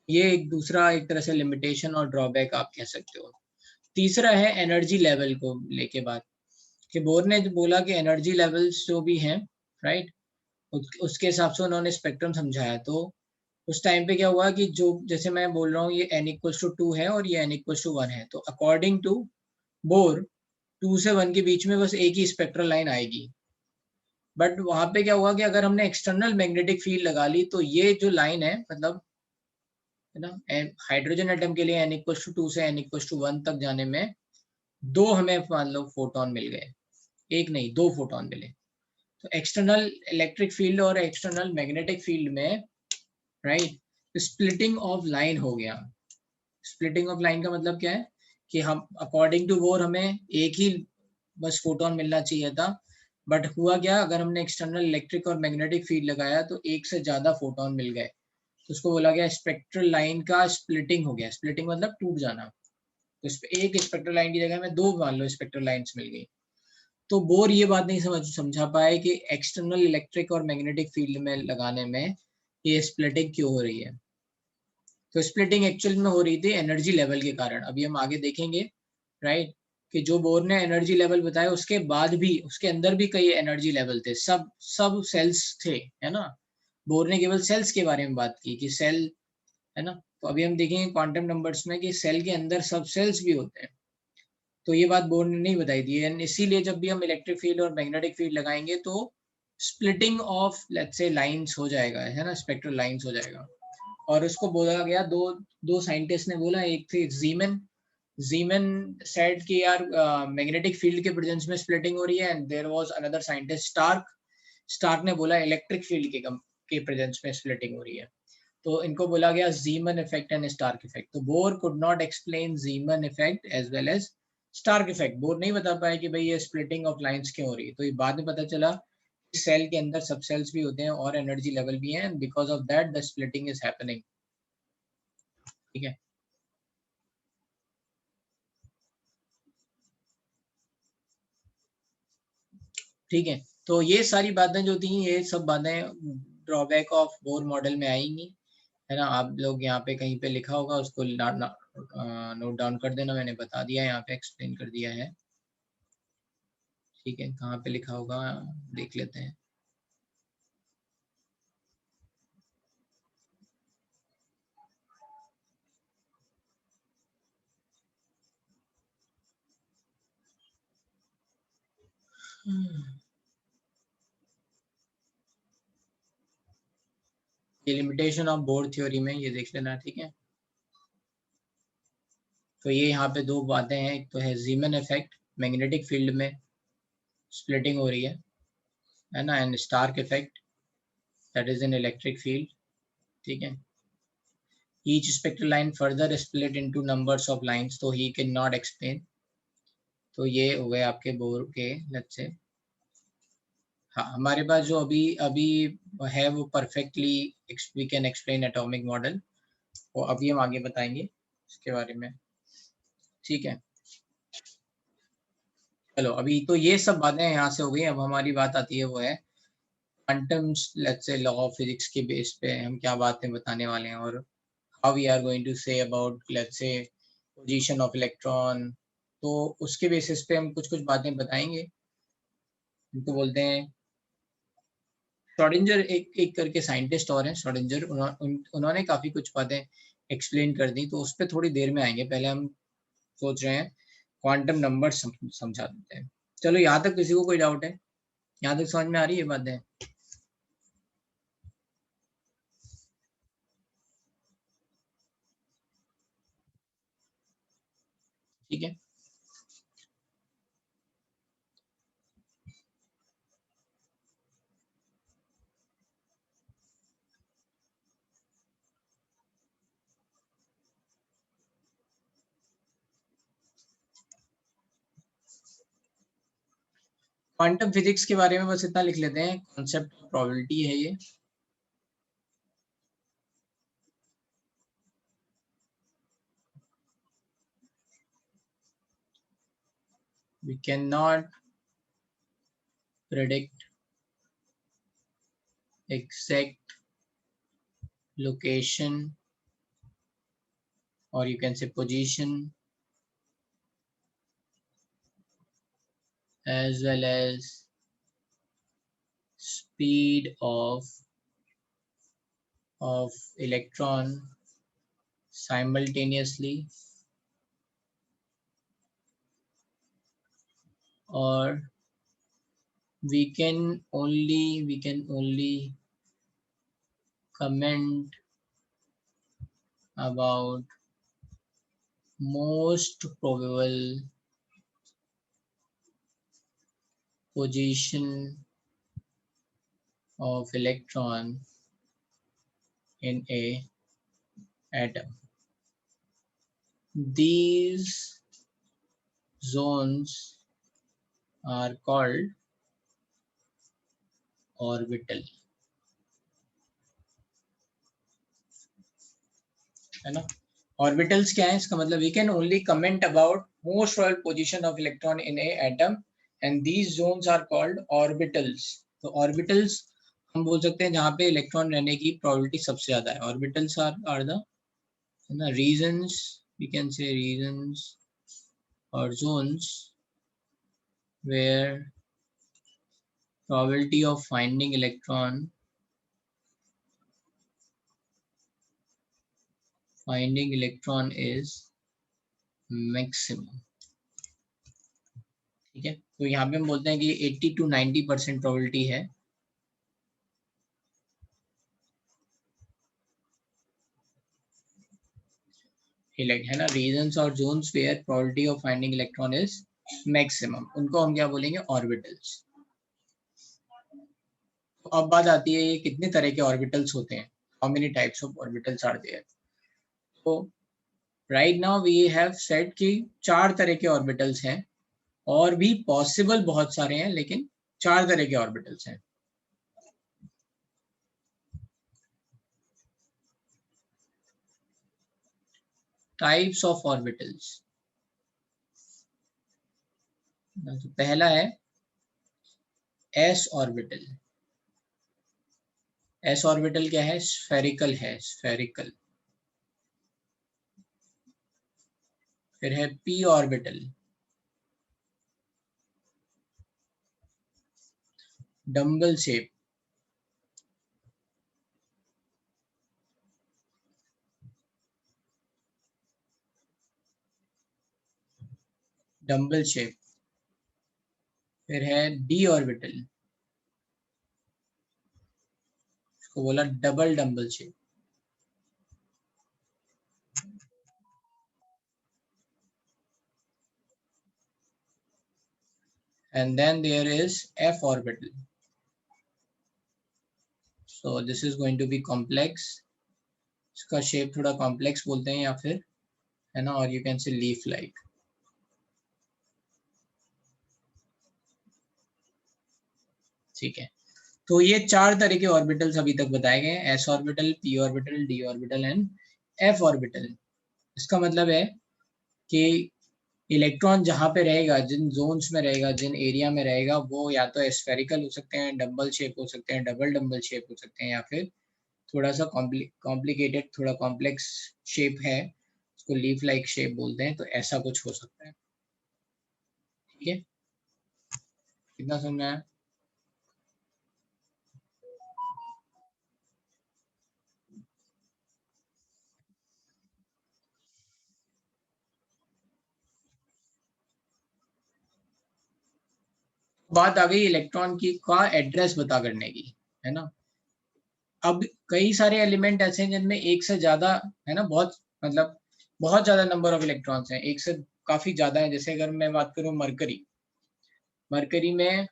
ये एक दूसरा एक तरह से लिमिटेशन और ड्रॉबैक आप कह सकते हो. तीसरा है एनर्जी लेवल को लेके बात, कि बोर ने जो बोला कि एनर्जी लेवल्स जो भी हैं, राइट, उसके हिसाब से उन्होंने स्पेक्ट्रम समझाया. तो उस टाइम पे क्या हुआ कि जो, जैसे मैं बोल रहा हूँ ये n=2 है और ये n=1 है, तो अकॉर्डिंग टू बोर 2 से 1 के बीच में बस एक ही स्पेक्ट्रल लाइन आएगी. बट वहां पे क्या हुआ कि अगर हमने एक्सटर्नल मैग्नेटिक फील्ड लगा ली तो ये जो लाइन है, मतलब है ना, हाइड्रोजन एटम के लिए n=2 से n=1 तक जाने में दो हमें मान लो फोटोन मिल गए, एक नहीं दो फोटोन मिले. तो एक्सटर्नल इलेक्ट्रिक फील्ड और एक्सटर्नल मैग्नेटिक फील्ड में, राइट, स्प्लिटिंग ऑफ लाइन हो गया. स्प्लिटिंग ऑफ लाइन का मतलब क्या है कि हम अकॉर्डिंग टू बोर हमें एक ही बस फोटोन मिलना चाहिए था, बट हुआ क्या, अगर हमने एक्सटर्नल इलेक्ट्रिक और मैग्नेटिक फील्ड लगाया तो एक से ज्यादा फोटोन मिल गए. तो उसको बोला गया स्पेक्ट्रल लाइन का स्प्लिटिंग हो गया. स्प्लिटिंग मतलब टूट जाना. तो इस पे एक स्पेक्ट्रल लाइन की जगह में दो मान लो स्पेक्ट्रल लाइंस मिल गई. तो बोर ये बात नहीं समझा पाए कि एक्सटर्नल इलेक्ट्रिक और मैग्नेटिक फील्ड में लगाने में ये स्प्लिटिंग क्यों हो रही है. तो स्प्लिटिंग एक्चुअल में हो रही थी एनर्जी लेवल के कारण. अभी हम आगे देखेंगे, राइट, कि जो बोर ने एनर्जी लेवल बताया उसके बाद भी उसके अंदर भी कई एनर्जी लेवल थे, सब सेल्स थे, है ना. बोर ने केवल सेल्स के बारे में बात की कि सेल, है ना. तो अभी हम देखेंगे क्वांटम नंबर्स में कि सेल के अंदर सब सेल्स भी होते हैं. तो ये बात बोर ने नहीं बताई थी. एंड इसीलिए जब भी हम इलेक्ट्रिक फील्ड और मैग्नेटिक फील्ड लगाएंगे तो स्प्लिटिंग ऑफ, लेट्स से, लाइंस हो जाएगा, है ना, स्पेक्ट्रल लाइंस हो जाएगा. और उसको बोला गया, दो साइंटिस्ट ने बोला, एक थे जीमन सेड कि यार मैग्नेटिक फील्ड के प्रेजेंस में स्प्लिटिंग हो रही है. And there was another scientist Stark ने बोला इलेक्ट्रिक फील्ड के प्रेजेंस में स्प्लिटिंग हो रही है. तो इनको बोला गया Zeeman effect and Stark effect. तो Bohr could not explain Zeeman effect as well as Stark effect. Bohr नहीं बता पाया कि भाई ये स्प्लिटिंग ऑफ लाइंस क्यों हो रही है. तो ये बाद में पता चला सेल के अंदर सब सेल्स भी होते हैं और एनर्जी लेवल भी है, and because of that the splitting is happening. ठीक है. ठीक है. तो ये सारी बातें जो थी, ये सब बातें ड्रॉबैक ऑफ बोर मॉडल में आएंगी, है ना. आप लोग यहाँ पे कहीं पे लिखा होगा, उसको नोट डाउन कर देना. मैंने बता दिया, यहाँ पे एक्सप्लेन कर दिया है. ठीक है, कहाँ पे लिखा होगा देख लेते हैं. ये लिमिटेशन ऑफ बोर थ्योरी में ये देख लेना. ठीक है. तो ये यहाँ पे दो बातें हैं. एक तो है जीमन इफेक्ट, मैग्नेटिक फील्ड में स्प्लिटिंग हो रही है ना. And Stark effect, that is in electric field. ठीक है. Each spectral line further split into numbers of lines, तो he cannot explain. तो ये हो गए आपके बोर के, लेट्स से. हाँ, हमारे पास जो अभी अभी है वो perfectly we can explain atomic model, वो अभी हम आगे बताएंगे इसके बारे में. ठीक है. चलो, अभी तो ये सब बातें यहाँ से हो गई. अब हमारी बात आती है, वो है क्वांटम, लेट्स से, लॉ ऑफ फिजिक्स के बेस पे हम क्या बातें बताने वाले हैं, और how we are going to say about, let's say, position of electron. तो उसके बेसिस पे हम कुछ बातें बताएंगे. इनको बोलते हैं श्रोडिंगर. एक करके साइंटिस्ट और हैं श्रोडिंगर, उन्होंने काफी कुछ बातें एक्सप्लेन कर दी, तो उस पर थोड़ी देर में आएंगे. पहले हम सोच रहे हैं क्वांटम नंबर समझा देते हैं. चलो, यहाँ तक किसी को कोई डाउट है? यहाँ तक समझ में आ रही है बातें? ठीक है। क्वांटम फिजिक्स के बारे में बस इतना लिख लेते हैं, कॉन्सेप्ट ऑफ प्रोबेबिलिटी है ये। We cannot predict exact location, or you can say position, as well as speed of electron simultaneously, or we can only comment about most probable position of electron in a atom. These zones are called orbital, है ना। ऑर्बिटल्स क्या है, इसका मतलब we can only comment about most probable position of electron in a atom and these zones are called orbitals. तो ऑर्बिटल्स हम बोल सकते हैं जहाँ पे इलेक्ट्रॉन रहने की प्रोबेबिलिटी सबसे ज्यादा है। Orbitals are the regions, we can say regions और zones where probability of finding electron is maximum। ठीक है, तो यहाँ पे हम बोलते हैं कि 80 to 90% प्रोबेबिलिटी है है ना। रीजन्स और zones where probability of finding electron is maximum, उनको हम क्या बोलेंगे, ऑर्बिटल्स। तो अब बात आती है ये कितने तरह के ऑर्बिटल्स होते हैं, how many types of orbitals are there. तो right now we have said कि 4 तरह के ऑर्बिटल्स हैं, और भी पॉसिबल बहुत सारे हैं, लेकिन 4 तरह के ऑर्बिटल्स हैं। टाइप्स ऑफ ऑर्बिटल्स, तो पहला है एस ऑर्बिटल। एस ऑर्बिटल क्या है, स्फेरिकल है, स्फेरिकल। फिर है P orbital, dumbbell shape. Dumbbell shape. फिर है डी ऑर्बिटल, इसको बोला double dumbbell shape. And then there is f orbital, so this is going to be complex, इसका शेप थोड़ा कॉम्प्लेक्स बोलते हैं या फिर, है ना, और यू कैन से लीफ लाइक। ठीक है, तो ये 4 तरह के ऑर्बिटल्स अभी तक बताए गए हैं, S orbital, P orbital, D orbital and F orbital. इसका मतलब है कि इलेक्ट्रॉन जहाँ पे रहेगा, जिन जोन्स में रहेगा, जिन एरिया में रहेगा, वो या तो स्फेरिकल हो सकते हैं, डबल शेप हो सकते हैं, डबल डम्बल शेप हो सकते हैं, या फिर थोड़ा सा कॉम्प्लिकेटेड, थोड़ा कॉम्प्लेक्स शेप है, उसको लीफ लाइक शेप बोलते हैं, तो ऐसा कुछ हो सकता है। ठीक है, कितना समझना है। बात आ गई इलेक्ट्रॉन की का एड्रेस पता करने की, है ना। अब कई सारे एलिमेंट ऐसे हैं जिनमें एक से ज्यादा, है ना, बहुत मतलब बहुत ज्यादा नंबर ऑफ इलेक्ट्रॉन्स हैं, एक से काफी ज्यादा है। जैसे अगर मैं बात करूं मरकरी, मरकरी में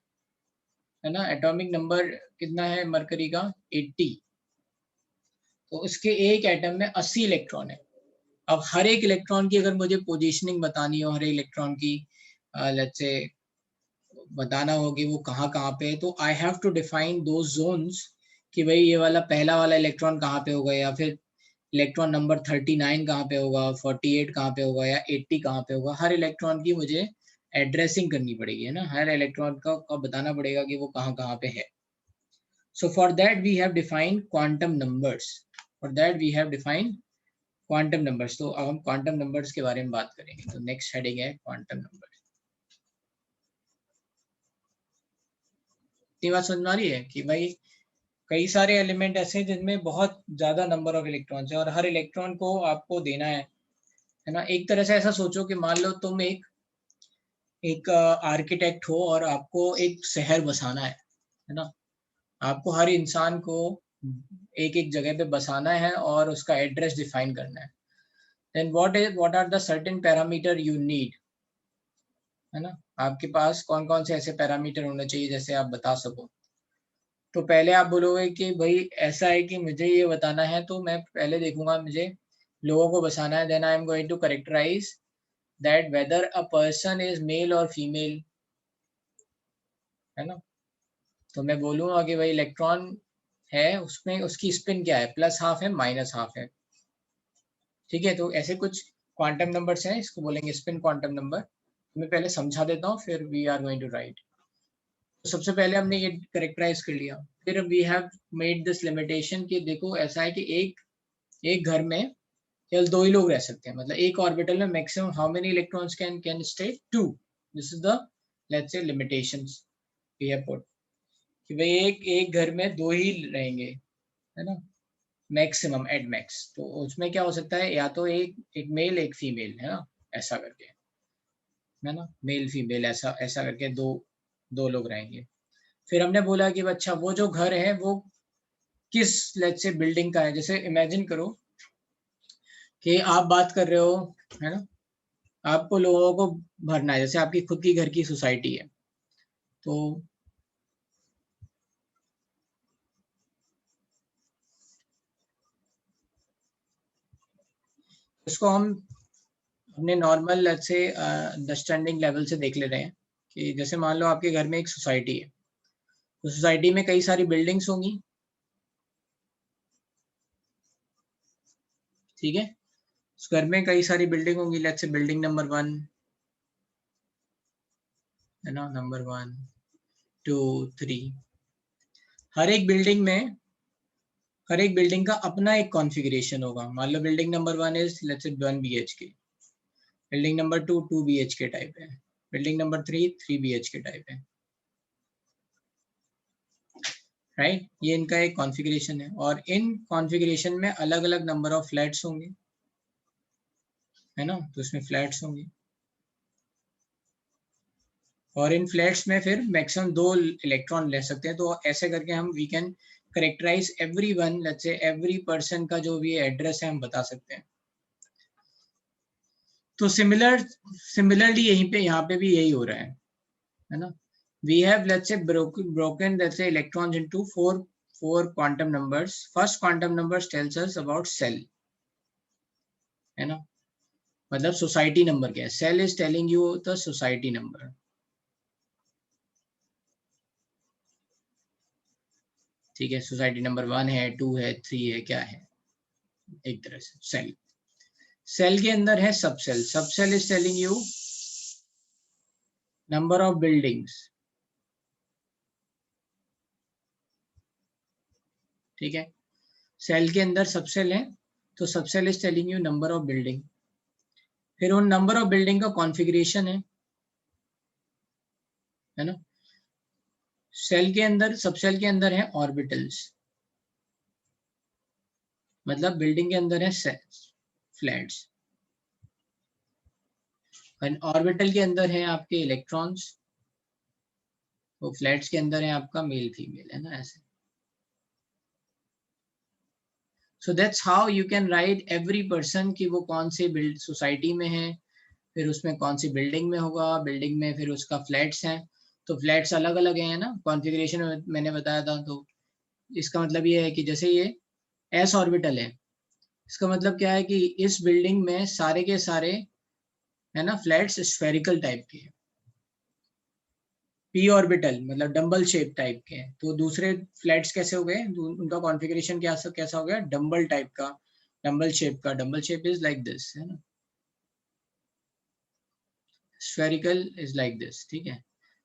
है ना एटॉमिक नंबर कितना है मरकरी का 80, तो उसके एक एटम में 80 इलेक्ट्रॉन है। अब हर एक इलेक्ट्रॉन की अगर मुझे पोजीशनिंग बतानी हो, हर एक इलेक्ट्रॉन की लेट्स से बताना होगी वो कहाँ कहाँ पे है, तो आई हैव टू डिफाइन दो जोन्स कि भाई ये वाला पहला वाला इलेक्ट्रॉन कहाँ पे होगा, या फिर इलेक्ट्रॉन नंबर 39 कहाँ पे होगा, 48 कहाँ पे होगा, या 80 कहाँ पे होगा। हर इलेक्ट्रॉन की मुझे एड्रेसिंग करनी पड़ेगी, है ना, हर इलेक्ट्रॉन का बताना पड़ेगा कि वो कहाँ कहाँ पे है। So for that we have defined quantum numbers, for that we have defined quantum numbers. तो अब हम क्वांटम नंबर्स के बारे में बात करेंगे। तो नेक्स्ट हेडिंग है क्वांटम नंबर्स। इतनी बात समझ में आ रही है कि भाई कई सारे एलिमेंट ऐसे हैं जिनमें बहुत ज्यादा नंबर ऑफ इलेक्ट्रॉन्स है और हर इलेक्ट्रॉन को आपको देना है ना। एक तरह से ऐसा सोचो कि मान लो तुम एक आर्किटेक्ट हो और आपको एक शहर बसाना है ना। आपको हर इंसान को एक एक जगह पे बसाना है और उसका एड्रेस डिफाइन करना है। Then what are the certain parameter you need, है ना। आपके पास कौन कौन से ऐसे पैरामीटर होने चाहिए जैसे आप बता सको। तो पहले आप बोलोगे कि भाई ऐसा है कि मुझे ये बताना है, तो मैं पहले देखूंगा मुझे लोगों को बसाना है। Then I am going to characterize that whether a person is male और फीमेल, है ना। तो मैं बोलूंगा कि भाई इलेक्ट्रॉन है उसमें उसकी स्पिन क्या है, प्लस हाफ है माइनस हाफ है। ठीक है, तो ऐसे कुछ क्वांटम नंबर्स हैं, इसको बोलेंगे स्पिन क्वांटम नंबर। मैं पहले समझा देता हूँ फिर we are going to write. तो सबसे पहले हमने ये करेक्टराइज कर लिया, फिर we have made this limitation कि देखो ऐसा है कि एक घर में केवल दो ही लोग रह सकते हैं, मतलब एक ऑर्बिटल में maximum how many electrons can stay, two. This is the let's say limitations we have put कि भाई एक एक घर में दो ही रहेंगे, है ना, मैक्सिमम एट मैक्स। तो उसमें क्या हो सकता है, या तो एक मेल एक फीमेल, है ना, ऐसा करके, है ना, मेल फीमेल ऐसा ऐसा करके दो दो लोग रहेंगे। फिर हमने बोला कि अच्छा वो जो घर है वो किस लेट्स से बिल्डिंग का है। जैसे इमेजिन करो कि आप बात कर रहे हो, है ना, आपको लोगों को भरना है, जैसे आपकी खुद की घर की सोसाइटी है, तो इसको हम अपने normal let's say understanding level से देख ले रहे हैं कि जैसे मान लो आपके घर में एक सोसाइटी है, तो सोसाइटी में कई सारी बिल्डिंग्स होंगी, ठीक है। उस घर में कई सारी बिल्डिंग होंगी, लेट्स से बिल्डिंग नंबर 1, है ना, नंबर 1 2 3। हर एक बिल्डिंग का अपना एक कॉन्फ़िगरेशन होगा। मान लो building number 1 is let's say 1 BHK, building number 2 2 BHK type है, बिल्डिंग नंबर 3 3 BHK टाइप है, राइट। ये इनका एक कॉन्फ़िगरेशन है और इन कॉन्फ़िगरेशन में अलग अलग नंबर ऑफ फ्लैट्स होंगे, है ना, तो इसमें फ्लैट्स होंगे और इन फ्लैट्स में फिर मैक्सिमम दो इलेक्ट्रॉन ले सकते हैं। तो ऐसे करके हम we can characterize every one, let's say every person का जो भी एड्रेस है हम बता सकते हैं। तो सिमिलरली यहीं पे यहाँ पे भी यही हो रहा है ना। We have let's say broken let's say electrons into four quantum numbers. First quantum numbers tells us about cell, है ना, मतलब सोसाइटी नंबर क्या है, cell is telling you the society number. ठीक है, सोसाइटी नंबर 1 है, 2 है, 3 है, क्या है, एक तरह से सेल। सेल के अंदर है sub cell is telling you number of buildings. ठीक है, सेल के अंदर सब सेल है, तो sub cell is telling you number of building. फिर उन नंबर ऑफ बिल्डिंग का कॉन्फ़िगरेशन है ना। सेल के अंदर सब सेल के अंदर है ऑर्बिटल्स, मतलब बिल्डिंग के अंदर है फ्लैट्स, ऑर्बिटल के अंदर है आपके इलेक्ट्रॉन्स, तो फ्लैट्स के अंदर है आपका मेल फीमेल, है ना, ऐसे। So that's how you can write every person कि वो कौन से बिल्ड सोसाइटी में है, फिर उसमें कौन सी बिल्डिंग में होगा, बिल्डिंग में फिर उसका फ्लैट्स हैं, तो फ्लैट्स अलग अलग हैं ना, कॉन्फ़िगरेशन मैंने बताया था। तो इसका मतलब ये है कि जैसे ये एस ऑर्बिटल है, इसका मतलब क्या है कि इस बिल्डिंग में सारे के सारे है ना फ्लैट्स स्फेरिकल टाइप के हैं। पी ऑर्बिटल मतलब डंबल शेप टाइप के हैं, तो दूसरे फ्लैट्स कैसे हो गए, उनका कॉन्फ़िगरेशन कैसा हो गया, डंबल टाइप का, डंबल शेप का। Dumbbell shape is like this, है ना, स्फेरिकल इज लाइक दिस, ठीक है,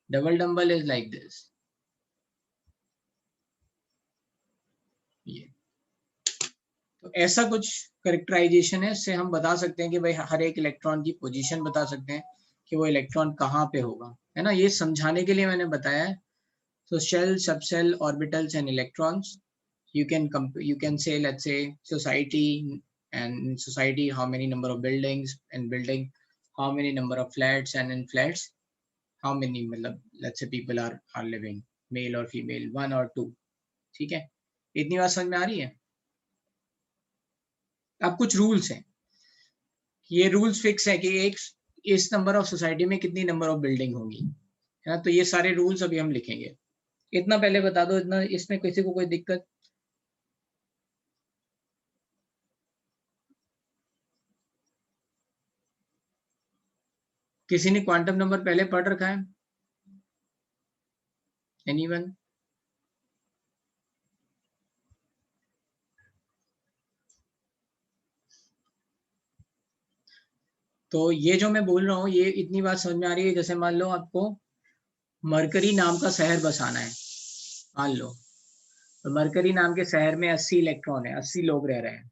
double dumbbell is like this. ये तो ऐसा कुछ करेक्टराइजेशन है, इससे हम बता सकते हैं कि भाई हर एक इलेक्ट्रॉन की पोजीशन बता सकते हैं कि वो इलेक्ट्रॉन कहाँ पे होगा, है ना। ये समझाने के लिए मैंने बताया है। So shell, subshell, orbitals and electrons. You can say, let's say society, and in society how many number of buildings, and building how many number of flats, and in flats how many मतलब let's say people are living, male or female, 1 or 2, ठीक है। इतनी बात समझ में आ रही है। अब कुछ रूल्स हैं, ये रूल्स फिक्स है कि एक इस नंबर ऑफ सोसाइटी में कितनी नंबर ऑफ बिल्डिंग होंगी, है ना। तो ये सारे रूल्स अभी हम लिखेंगे। इतना पहले बता दो, इतना इसमें किसी को कोई दिक्कत? किसी ने क्वांटम नंबर पहले पढ़ रखा है? एनीवन? तो ये जो मैं बोल रहा हूँ, ये इतनी बात समझ में आ रही है, जैसे मान लो आपको मरकरी नाम का शहर बसाना है, मान लो, तो मरकरी नाम के शहर में 80 इलेक्ट्रॉन है, 80 लोग रह रहे हैं,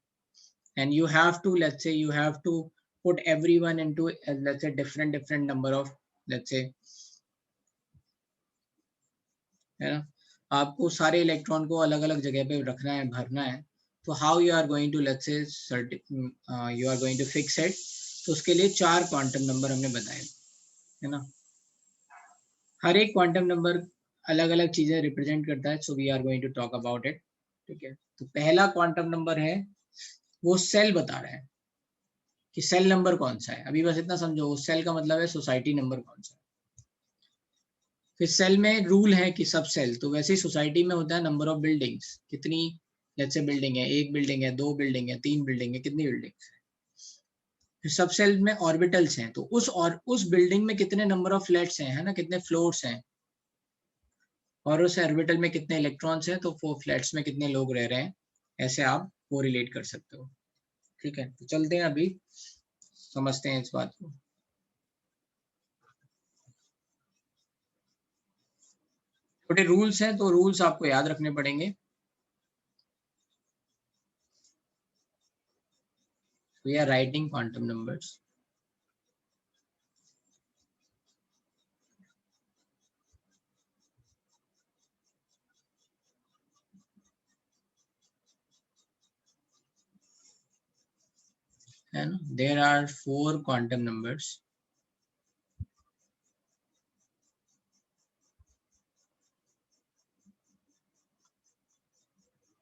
and you have to, let's say you have to put everyone into let's say different different number of, let's say, है ना, आपको सारे इलेक्ट्रॉन को अलग अलग जगह पे रखना है, भरना है। तो how you are going to, let's say you are going to fix it, तो उसके लिए 4 क्वांटम नंबर हमने बताए, है ना। हर एक क्वांटम नंबर अलग अलग चीजें रिप्रेजेंट करता है, so we are going to talk about it, ठीक है। तो पहला क्वांटम नंबर है, वो सेल बता रहा है कि सेल नंबर कौन सा है। अभी बस इतना समझो, सेल का मतलब है सोसाइटी नंबर कौन सा है। फिर सेल में रूल है कि सब सेल, तो वैसे ही सोसाइटी में होता है नंबर ऑफ बिल्डिंग्स, कितनी, लेट्स से बिल्डिंग है, 1 बिल्डिंग है, 2 बिल्डिंग है, 3 बिल्डिंग है, कितनी बिल्डिंग्स है। फिर सब सेल में ऑर्बिटल्स हैं, तो उस बिल्डिंग में कितने नंबर ऑफ फ्लैट्स हैं, है ना, कितने फ्लोर्स हैं, और उस ऑर्बिटल में कितने इलेक्ट्रॉन्स हैं, तो वो फ्लैट्स में कितने लोग रह रहे हैं, ऐसे आप वो रिलेट कर सकते हो, ठीक है। तो चलते हैं अभी समझते हैं इस बात को। छोटे रूल्स हैं, तो रूल्स आपको याद रखने पड़ेंगे। We are writing quantum numbers. है ना, there are 4 quantum numbers.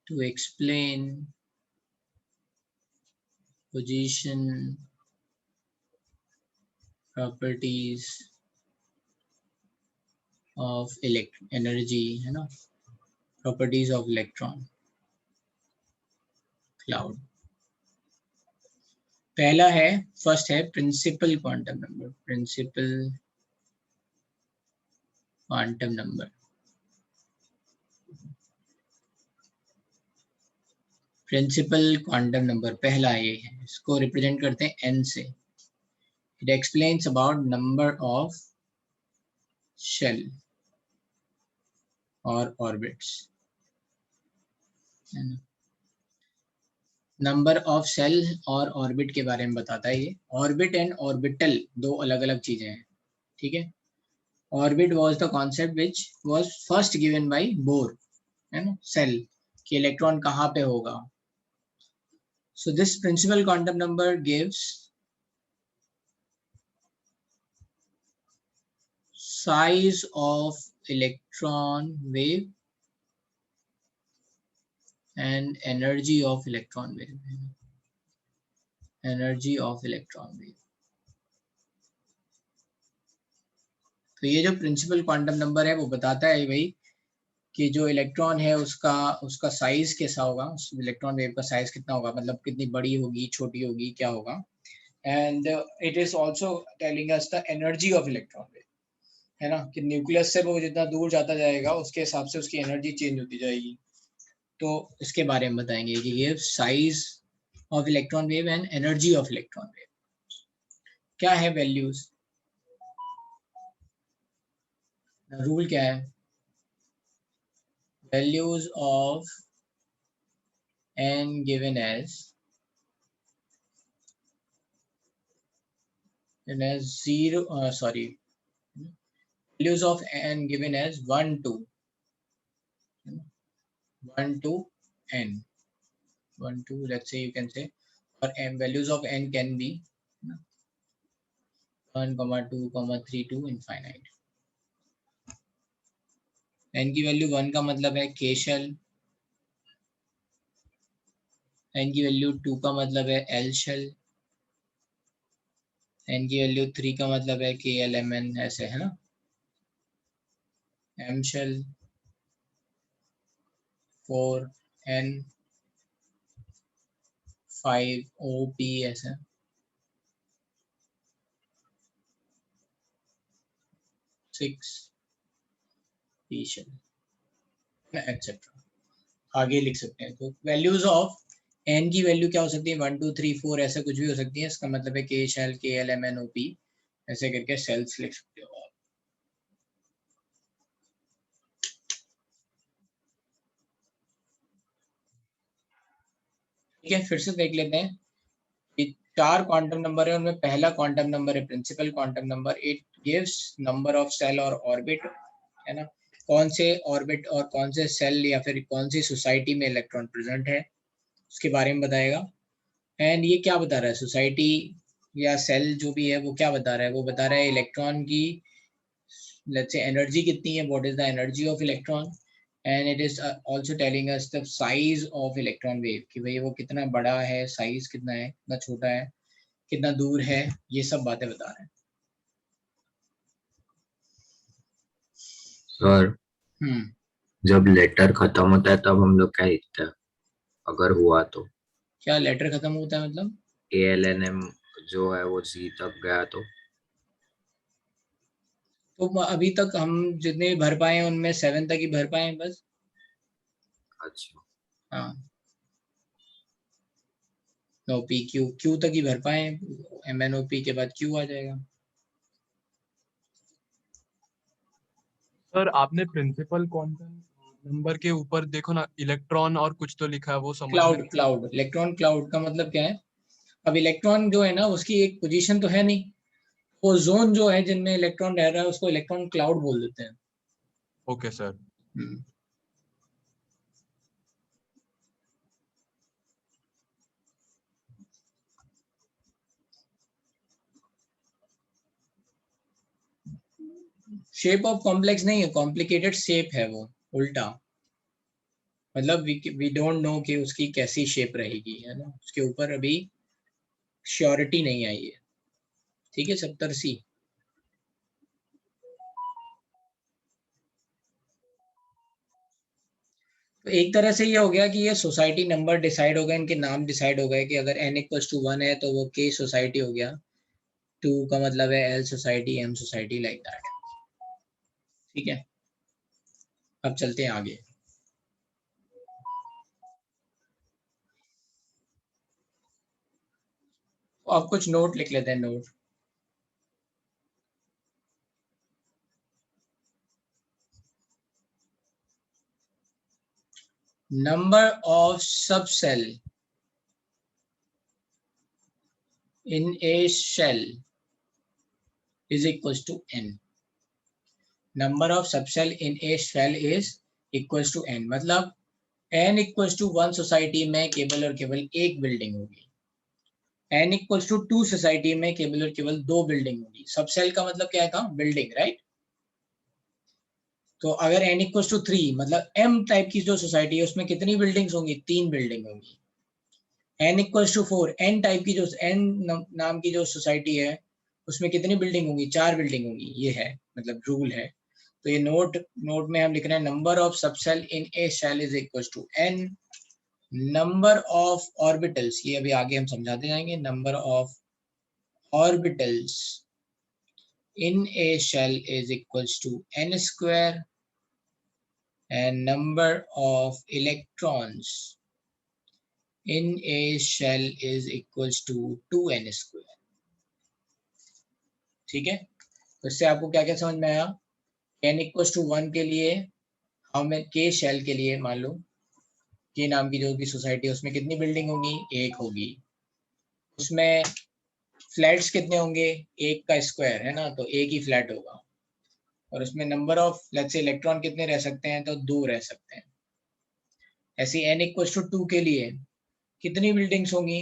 To explain position, properties of energy, है ना, properties of electron cloud। पहला है, फर्स्ट है principal quantum number, principal quantum number. Principal quantum number पहला ये है, इसको रिप्रेजेंट करते हैं n से। It explains about number of shell और ऑर्बिट्स, नंबर ऑफ सेल और ऑर्बिट के बारे में बताता है ये। ऑर्बिट एंड ऑर्बिटल दो अलग अलग चीजें हैं, ठीक है। Orbit was the concept which was first given by bore, है ना, सेल कि इलेक्ट्रॉन कहाँ पे होगा। So this principle quantum number gives size of electron wave and energy of electron wave, energy of electron wave. तो ये जो प्रिंसिपल क्वांटम नंबर है वो बताता है भाई कि जो इलेक्ट्रॉन है उसका साइज कैसा होगा, उस इलेक्ट्रॉन वेव का साइज कितना होगा, मतलब कितनी बड़ी होगी, छोटी होगी, क्या होगा. And it is also telling us the energy of electron wave, है ना, कि न्यूक्लियस से वो जितना दूर जाता जाएगा उसके हिसाब से उसकी एनर्जी चेंज होती जाएगी. तो इसके बारे में बताएंगे कि ये size of electron wave and energy of electron wave क्या है, वैल्यूज, रूल क्या है. values of n given as 0 values of n given as 1 to n, 1 to, let's say you can say, or n values of n can be 1, 2, 3 to infinite. n की वैल्यू 1 का मतलब है k शेल, n की वैल्यू 2 का मतलब है l शेल, n की वैल्यू 3 का मतलब है k l m n, ऐसे है ना, m shell, 4 n, 5 o p, ऐसा 6 p शेल, एक्सेट्रा. आगे लिख सकते हैं. तो वैल्यूज ऑफ n की वैल्यू क्या हो सकती है, 1 2 3 4 ऐसा कुछ भी हो सकती है. इसका मतलब है k shell, k l m n o p, ऐसे करके सेल्स लिख सकते हो आप. ठीक है, फिर से देख लेते हैं. ये 4 क्वांटम नंबर है, उनमें पहला क्वांटम नंबर है principal quantum number. It gives number of cell और ऑर्बिट, है ना, कौन से ऑर्बिट और कौन से सेल या फिर कौन सी सोसाइटी में इलेक्ट्रॉन प्रेजेंट है उसके बारे में बताएगा. एंड ये क्या बता रहा है, सोसाइटी या सेल जो भी है वो क्या बता रहा है, वो बता रहा है इलेक्ट्रॉन की लेट्स से एनर्जी कितनी है, what is the energy of electron, and it is also telling us the size of electron wave, कि भाई वो कितना बड़ा है, साइज कितना है, कितना छोटा है, कितना दूर है, ये सब बातें बता रहे हैं. सर जब लेटर खत्म होता है तब हम लोग क्या लिखते हैं, अगर हुआ तो. क्या लेटर खत्म होता है मतलब, ALNM जो है वो G तक गया तो अभी तक हम जितने भी भर पाए हैं उनमें 7 तक ही भर पाए हैं बस. अच्छा. हाँ, नो पी क्यू, क्यू तक ही भर पाए, MnOP के बाद क्यू आ जाएगा. सर आपने प्रिंसिपल क्वांटम नंबर के ऊपर देखो ना, इलेक्ट्रॉन और कुछ तो लिखा है, वो समझ में क्लाउड, इलेक्ट्रॉन क्लाउड का मतलब क्या है. अब इलेक्ट्रॉन जो है ना उसकी एक पोजीशन तो है नहीं, वो जोन जो है जिनमें इलेक्ट्रॉन रह रहा है उसको इलेक्ट्रॉन क्लाउड बोल देते हैं. Okay sir. Shape of complex नहीं है, कॉम्प्लिकेटेड शेप है वो, उल्टा, मतलब वी डोंट नो कि उसकी कैसी शेप रहेगी, है ना, उसके ऊपर अभी श्योरिटी नहीं आई है. ठीक है, 70C. तो एक तरह से ये हो गया कि ये सोसाइटी नंबर डिसाइड हो गए, इनके नाम डिसाइड हो गए कि अगर n = 1 है तो वो k सोसाइटी हो गया, 2 का मतलब है l society, m society, like that. ठीक है, अब चलते हैं आगे. अब कुछ नोट लिख लेते हैं, नोट. नंबर ऑफ सब cell in a shell is equals to n. Number of subcell in a shell is equals to n. मतलब n equals to 1 सोसाइटी में केवल और केवल एक बिल्डिंग होगी, n equals to 2 सोसाइटी में केवल और केवल 2 बिल्डिंग होगी. सबसेल का मतलब क्या था, बिल्डिंग, राइट. तो अगर n इक्वल्स टू 3 मतलब m टाइप की जो सोसाइटी है उसमें कितनी बिल्डिंग्स होंगी? 3 बिल्डिंग होंगी। n equals to 4 n type की जो n नाम की जो सोसाइटी है उसमें कितनी बिल्डिंग होंगी? 4 बिल्डिंग होंगी। ये है मतलब रूल है। तो ये नोट में हम लिख रहे हैं number of subcell in a shell is equals to n number of orbitals, ये अभी आगे हम समझाते जाएंगे, number of orbitals in a shell is equals to n square and number of electrons in a shell is equals to 2n square। ठीक है, तो इससे आपको क्या क्या समझ में आया? n इक्वल्स टू 1 के लिए हमें के शेल के लिए मान लो के नाम की जो भी सोसाइटी है उसमें कितनी बिल्डिंग होगी? एक होगी। उसमें फ्लैट्स कितने होंगे? एक का स्क्वायर है ना, तो एक ही फ्लैट होगा। और उसमें number of let's say electron कितने रह सकते हैं? तो 2 रह सकते हैं। ऐसे n इक्वल्स टू 2 के लिए कितनी बिल्डिंग्स होंगी?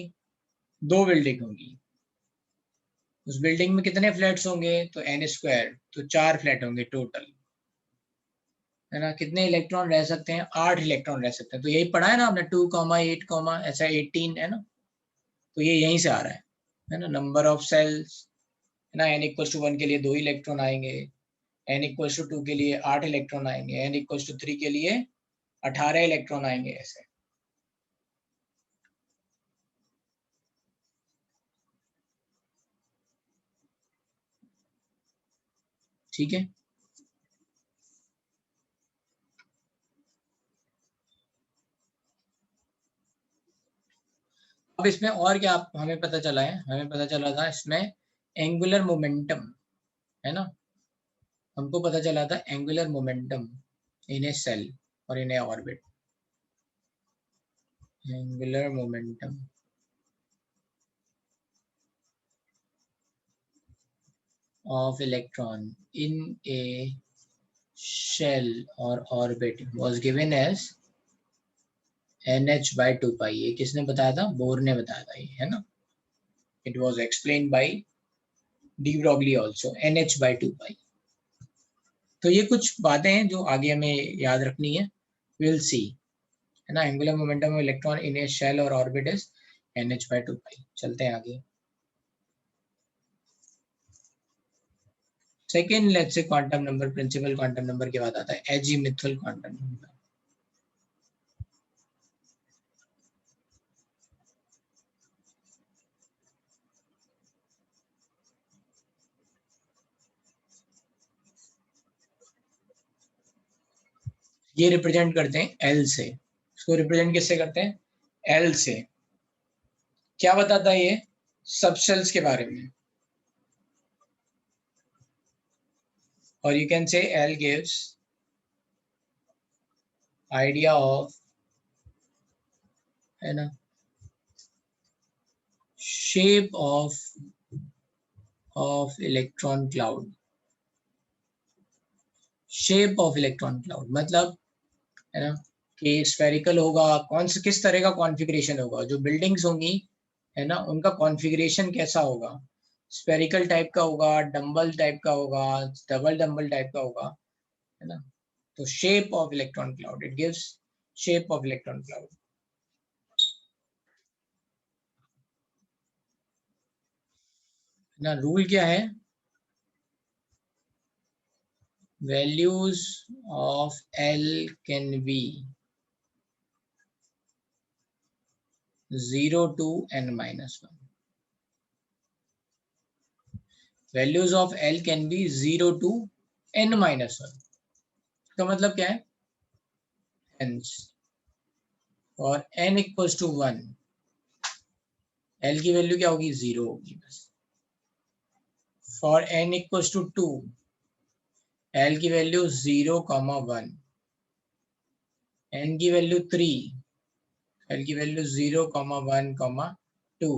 2 बिल्डिंग होंगी। उस बिल्डिंग में कितने फ्लैट्स होंगे? तो n स्क्वायर, तो 4 फ्लैट होंगे टोटल, है ना। कितने इलेक्ट्रॉन रह सकते हैं? 8 इलेक्ट्रॉन रह सकते हैं। तो यही पढ़ा है ना आपने 2, 8, ऐसा 18 है ना, तो ये यहीं से आ रहा है ना। नंबर ऑफ सेल्स है ना, n इक्वल्स टू 1 के लिए 2 इलेक्ट्रॉन आएंगे, n इक्वल्स टू 2 के लिए 8 इलेक्ट्रॉन आएंगे, n इक्वल्स टू 3 के लिए 18 इलेक्ट्रॉन आएंगे, ऐसे। ठीक है, अब इसमें और क्या हमें पता चला है? हमें पता चला था इसमें एंगुलर मोमेंटम, है ना। हमको पता चला था angular momentum in a shell और in a orbit. Angular momentum of electron in a shell or orbit was given as nh by 2 pi। ये किसने बताया था? बोर ने बताया था, ये है ना। It was explained by de Broglie also, nh by 2 pi। तो ये कुछ बातें हैं जो आगे हमें याद रखनी है, we'll see, है ना। Angular momentum of electron in a shell और orbit is nh by 2 pi। चलते हैं आगे। Second let's say quantum number, principal quantum number के बाद आता है एजीमुथल क्वांटम नंबर। ये रिप्रेजेंट करते हैं एल से। इसको रिप्रेजेंट किससे करते हैं? एल से। क्या बताता है ये? सबसेल्स के बारे में। और यू कैन से एल गिव्स आइडिया ऑफ, है ना, shape of electron cloud. Shape of electron cloud मतलब, है ना, कि स्फेरिकल होगा, कौन से किस तरह का कॉन्फ़िगरेशन होगा, जो बिल्डिंग्स होंगी, है ना, उनका कॉन्फ़िगरेशन कैसा होगा? स्फेरिकल टाइप का होगा, डंबल टाइप का होगा, डबल डंबल टाइप का होगा, है ना। तो shape of electron cloud, it gives shape of electron cloud. ना रूल क्या है? values of L can be 0 to n minus 1। values of L can be 0 to n minus 1 का मतलब क्या है? hence for n equals to 1 L की वैल्यू क्या होगी? 0 होगी बस। for n equals to 2 L की वैल्यू 0, 1। n की वैल्यू 3 L की वैल्यू 0, 1, 2,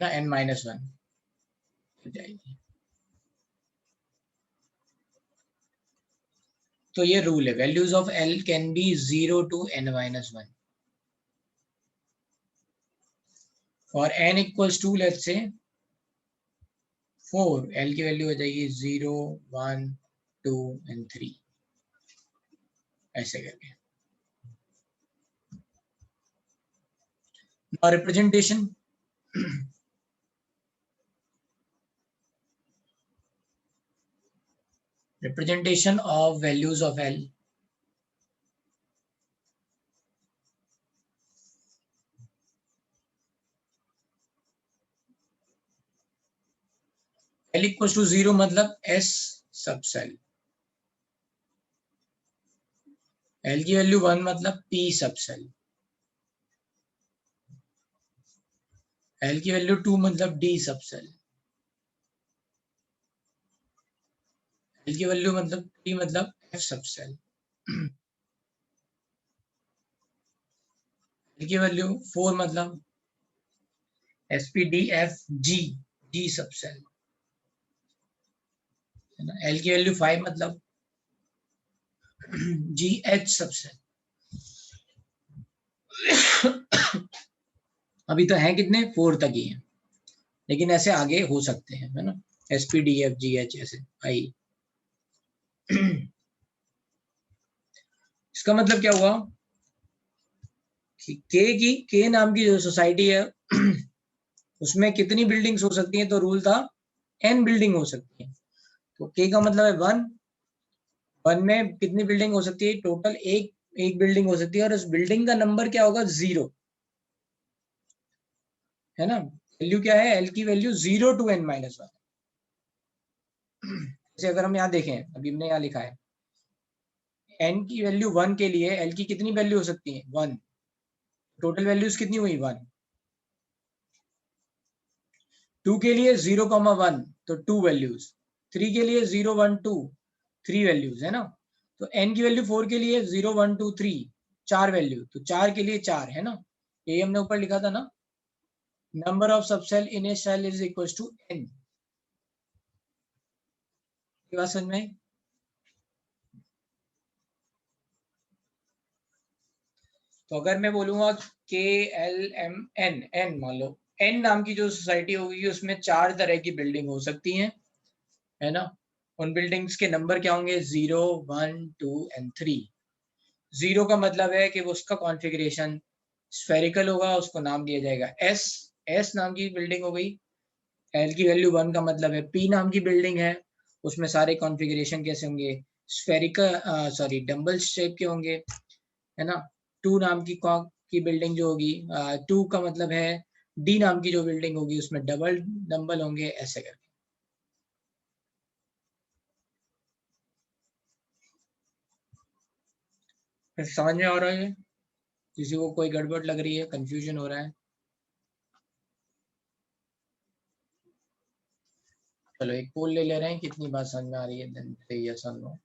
ना, n minus 1 हो जाएगी। तो ये रूल है, values of L can be 0 to n minus 1 और n इक्वल्स टू लेट्स से 4 L की वैल्यू हो जाएगी 0, 1, 2 and 3। ऐसे करके। Now representation. Representation of values of L. L equals to 0 मतलब S सब सेल, L की वैल्यू 1 मतलब P सब सेल, L की वैल्यू 2 मतलब D सब सेल, L की वैल्यू मतलब 3 मतलब F सब सेल, L की वैल्यू 4 मतलब SPDFG G सब सेल, है ना। L की वैल्यू 5 मतलब GH सब सेल। अभी तो है कितने, 4 तक ही है, लेकिन ऐसे आगे हो सकते हैं, है ना, SPDFGH ऐसे आई। इसका मतलब क्या हुआ कि के नाम की जो सोसाइटी है उसमें कितनी बिल्डिंग्स हो सकती हैं, तो रूल था n बिल्डिंग हो सकती है। तो के का मतलब है 1, 1 में कितनी बिल्डिंग हो सकती है, टोटल एक बिल्डिंग हो सकती है, और उस बिल्डिंग का नंबर क्या होगा, 0, है ना। वैल्यू क्या है, L की वैल्यू 0 to n-1। जैसे अगर हम यहाँ देखें, अभी हमने यहाँ लिखा है n की वैल्यू 1 के लिए L की कितनी वैल्यू हो सकती है, 1, टोटल वैल्यूज कितनी हुई, 1। 2 के लिए 0,1 तो 2 वैल्यूज, 3 के लिए 0, 1, 2 3 वैल्यूज, है ना। तो n की वैल्यू 4 के लिए 0, 1, 2, 3 4 वैल्यू, तो 4 के लिए 4, है ना। यही हमने ऊपर लिखा था ना, number of subcell in a cell is equal to n। ये बात समझ में आई। तो अगर मैं बोलूंगा KLMN, n मान लो, n नाम की जो सोसाइटी होगी उसमें 4 तरह की बिल्डिंग हो सकती हैं, है ना। उन बिल्डिंग्स के नंबर क्या होंगे, 0, 1, 2 एंड 3। 0 का मतलब है कि वो उसका कॉन्फ़िगरेशन स्फेरिकल होगा, उसको नाम दिया जाएगा S नाम की बिल्डिंग हो गई। L की वैल्यू 1 का मतलब है P नाम की बिल्डिंग है, उसमें सारे कॉन्फ़िगरेशन कैसे होंगे, स्फेरिकल सॉरी डम्बल शेप के होंगे, है ना। 2 नाम की बिल्डिंग जो होगी, 2 का मतलब है D नाम की जो बिल्डिंग होगी उसमें डबल डम्बल होंगे, ऐसे करके। समझ में आ रहा है, किसी को कोई गड़बड़ लग रही है, कंफ्यूजन हो रहा है। चलो एक पोल ले ले रहे हैं, कितनी बात समझ में आ रही है, देन से यस और नो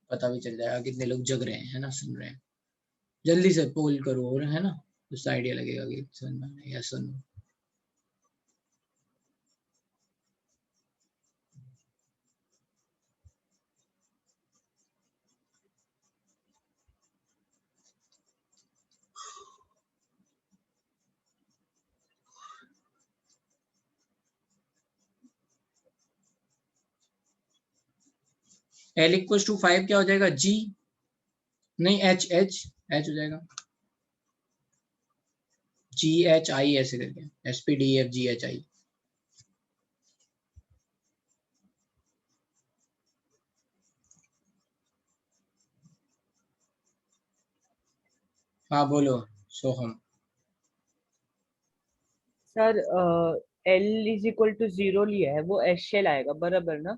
पता भी चल जाएगा कितने लोग जग रहे हैं, है ना, सुन रहे हैं। जल्दी से पोल करो, और है ना, उससे आइडिया लगेगा कि समझ में आ रहा है यस और नो। L इक्वल टू 5 क्या हो जाएगा, G नहीं H हो जाएगा, GHI ऐसे करके, SPDFGHI। हाँ बोलो Soham. Sir L is equal to 0 लिया है, वो एस शेल आएगा बराबर ना।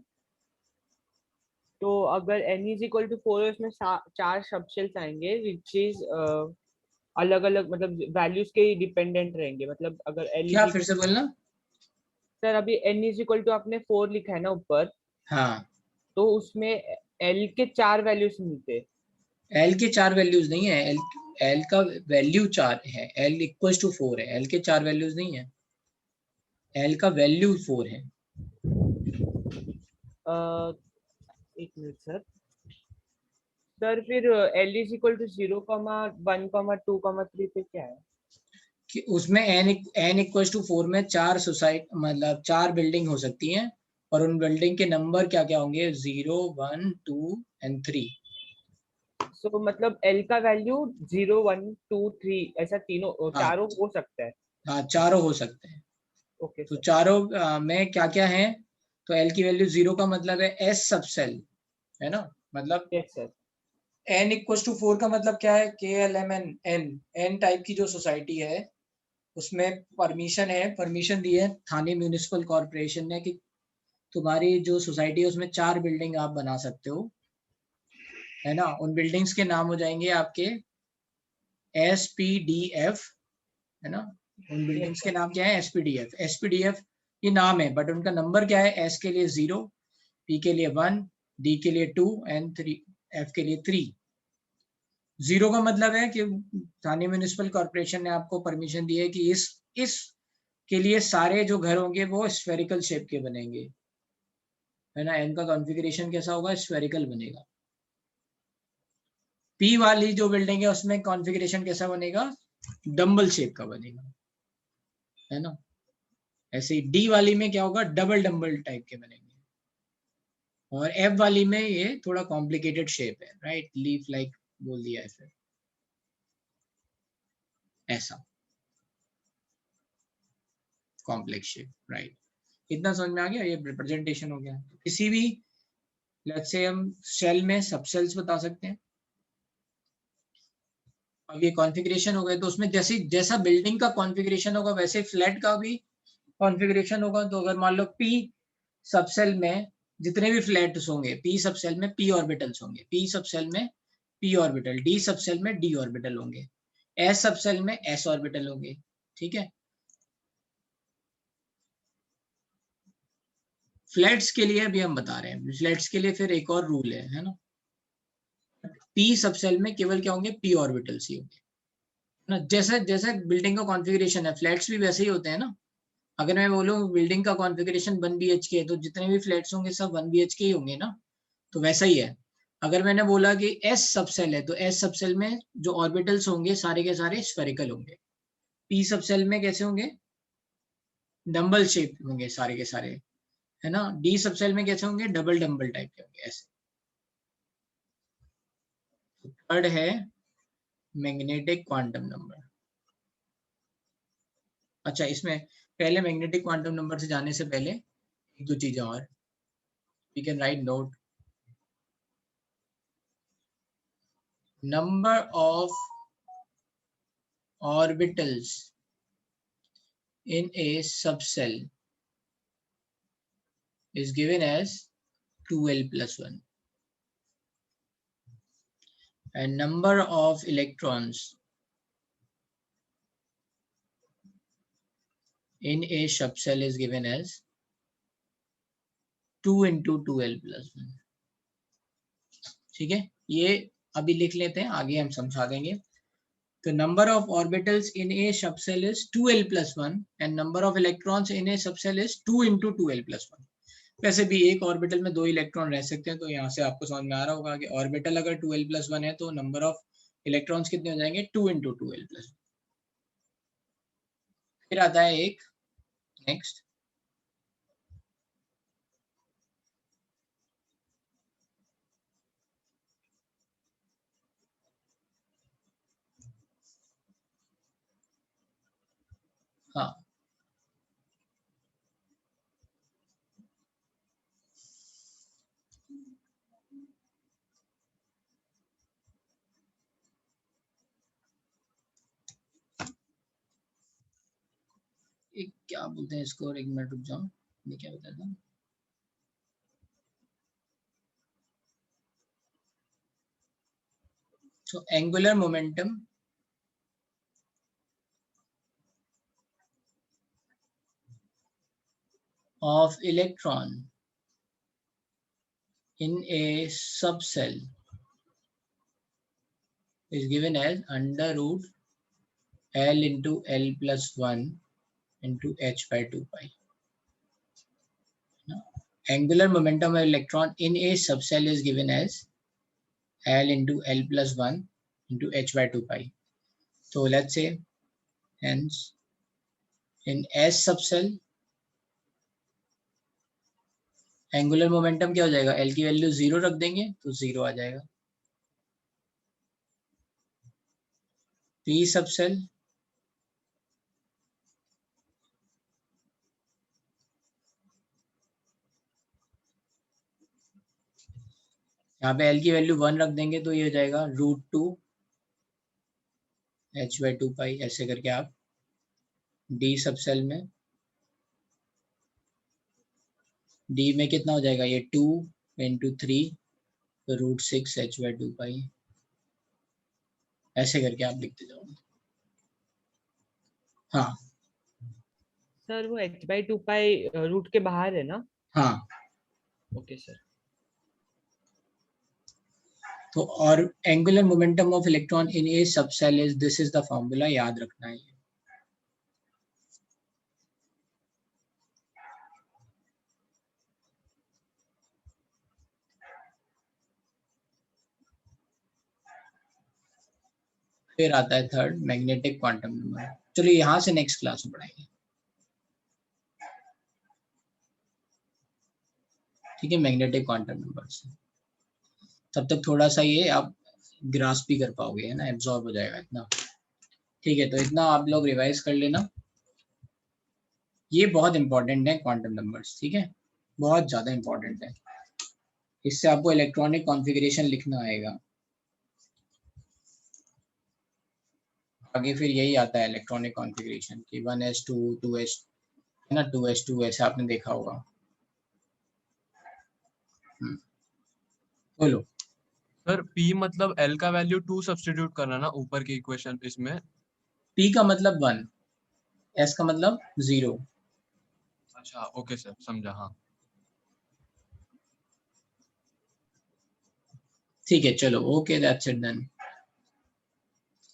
तो अगर n इज इक्वल टू 4 है, उसमें 4 सब शेल्स आएंगे विच इज अलग अलग, मतलब वैल्यूज के डिपेंडेंट रहेंगे। मतलब अगर L क्या, इज, फिर से बोलना। सर अभी n इज इक्वल टू आपने 4 लिखा है ना ऊपर, हाँ, तो उसमें L के 4 वैल्यूज मिलते हैं। L के 4 वैल्यूज नहीं है, L का वैल्यू 4 है, L इक्वल टू 4 है, L के 4 वैल्यूज नहीं है, L का वैल्यू 4 है। एक मिनट सर। सर फिर L इज इक्वल टू 0,1,2,3 पे क्या है? कि उसमें n इक्वल टू 4 में 4 सोसाइटी मतलब 4 बिल्डिंग हो सकती हैं, और उन बिल्डिंग के नंबर क्या क्या होंगे, 0, 1, 2 एंड 3। सो मतलब एल का वैल्यू 0, 1, 2, 3 ऐसा तीनों हाँ चारों हो सकता है। हाँ, चारों हो सकते हैं। ओके तो सर। चारों में क्या क्या है, तो एल की वैल्यू 0 का मतलब है एस सब सेल, है ना, मतलब yes sir. n equals to 4 का मतलब क्या है, KLMN, n टाइप की जो सोसाइटी है उसमें परमिशन है, परमिशन दी है थाने म्यूनिसिपल कॉर्पोरेशन ने कि तुम्हारी जो सोसाइटी है उसमें 4 बिल्डिंग आप बना सकते हो, है ना। उन बिल्डिंग्स के नाम हो जाएंगे आपके SPDF, है ना। उन यस बिल्डिंग्स के सर। नाम क्या है, SPDF ये नाम है, बट उनका नंबर क्या है, S के लिए 0, P के लिए 1, D के लिए 2 एंड 3, F के लिए 3। 0 का मतलब है कि थाने म्यूनिसिपल कॉर्पोरेशन ने आपको परमिशन दी है कि इस के लिए सारे जो घर होंगे वो स्फेरिकल शेप के बनेंगे, है ना। इनका कॉन्फ़िगरेशन कैसा होगा, स्फेरिकल बनेगा। P वाली जो बिल्डिंग है उसमें कॉन्फ़िगरेशन कैसा बनेगा, डम्बल शेप का बनेगा, है ना। ऐसे ही D वाली में क्या होगा, डबल डम्बल टाइप के बनेंगे। और F वाली में ये थोड़ा कॉम्प्लिकेटेड शेप है, राइट, लीफ लाइक बोल दिया है फिर, ऐसा कॉम्प्लेक्स शेप, राइट। इतना समझ में आ गया, ये रिप्रेजेंटेशन हो गया। किसी भी लेट्स से हम सेल में सब सेल्स बता सकते हैं। अब ये कॉन्फ़िगरेशन हो गए तो उसमें जैसे जैसा बिल्डिंग का कॉन्फ़िगरेशन होगा वैसे फ्लैट का भी कॉन्फ़िगरेशन होगा। तो अगर मान लो P सब सेल में जितने भी फ्लैट्स होंगे, P सब सेल में P ऑर्बिटल्स होंगे, P सब सेल में P ऑर्बिटल, D सब सेल में D ऑर्बिटल होंगे, S सब सेल में S ऑर्बिटल होंगे, ठीक है। फ्लैट्स के लिए अभी हम बता रहे हैं, फ्लैट्स के लिए फिर एक और रूल है ना। P सब सेल में केवल क्या होंगे, P ऑर्बिटल्स ही होंगे ना। जैसा जैसा बिल्डिंग का कॉन्फ़िगरेशन है, फ्लैट्स भी वैसे ही होते हैं ना। अगर मैं बोलूं बिल्डिंग का कॉन्फ़िगरेशन 1 BHK है तो जितने भी फ्लैट्स होंगे सब 1 BHK ही होंगे ना, तो वैसा ही है। अगर मैंने बोला कि S सब सेल है तो S सब सेल में जो ऑर्बिटल्स होंगे सारे के सारे स्फेरिकल होंगे। P सब सेल में कैसे होंगे, डम्बल शेप होंगे सारे के सारे, है ना। D सब सेल में कैसे होंगे, डबल डम्बल टाइप के होंगे, ऐसे। थर्ड है मैग्नेटिक क्वांटम नंबर। अच्छा, इसमें पहले मैग्नेटिक क्वांटम नंबर से जाने से पहले एक दो चीजें और, we can write note. Number of orbitals in a subcell is given as 2l plus 1, and number of electrons in a subcell is given as 2 into 2l plus 1। ठीक है, ये अभी लिख लेते हैं, आगे हम समझा देंगे। The number of orbitals in a subcell is 2l plus 1 and number of electrons in a subcell is 2 into 2l plus 1। वैसे भी एक ऑर्बिटल में 2 इलेक्ट्रॉन रह सकते हैं, तो यहाँ से आपको समझ में आ रहा होगा कि ऑर्बिटल अगर 2l plus 1 है तो नंबर ऑफ इलेक्ट्रॉन्स कितने हो जाएंगे, 2 into 2l plus 1। फिर आता है एक नेक्स्ट, हाँ एक क्या बोलते हैं इसको, एक मिनट रुक जाओ, ये क्या बताया था। So angular momentum of electron in a subcell is given as under root L into L plus 1 into H by 2 pi. Angular momentum of electron in a subcell is given as L into L plus 1 into H by 2 pi. So let's say hence, in S subcell angular momentum क्या हो जाएगा, एल की वैल्यू 0 रख देंगे तो 0 आ जाएगा। पी सब सेल यहाँ पे एल की वैल्यू 1 रख देंगे तो ये हो जाएगा √2 h/2 पाई, ऐसे करके आप डी सब सेल में, डी में कितना हो जाएगा ये 2 × 3 √6 h/2 पाई, ऐसे करके आप लिखते जाओगे। हाँ सर वो h/2 पाई रूट के बाहर है ना? हाँ, ओके सर। तो और angular momentum of electron in a सब cell is, this is the formula, याद रखना है। फिर आता है थर्ड, मैग्नेटिक क्वांटम नंबर। चलो यहाँ से नेक्स्ट क्लास में पढ़ाएंगे, ठीक है, मैग्नेटिक क्वांटम नंबर से। तब तक थोड़ा सा ये आप ग्रास्प भी कर पाओगे, है ना, एब्जॉर्ब हो जाएगा इतना। ठीक है, तो इतना आप लोग रिवाइज कर लेना, ये बहुत इंपॉर्टेंट है क्वांटम नंबर्स, ठीक है, बहुत ज्यादा इंपॉर्टेंट है। इससे आपको इलेक्ट्रॉनिक कॉन्फ़िगरेशन लिखना आएगा। आगे फिर यही आता है इलेक्ट्रॉनिक कॉन्फ़िगरेशन कि 1s2 2s, है ना, 2s2 ऐसे आपने देखा होगा। बोलो। सर P मतलब L का वैल्यू 2 सब्स्टिट्यूट करना ना ऊपर की इक्वेशन इसमें। P का मतलब 1, S का मतलब 0। अच्छा ओके सर, समझा। हाँ ठीक है, चलो, ओके, दैट्स इट देन।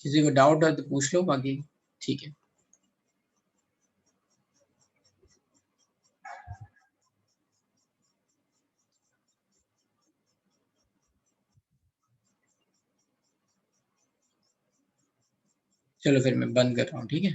किसी को डाउट है तो पूछ लो, बाकी ठीक है। चलो फिर मैं बंद कर रहा हूँ, ठीक है।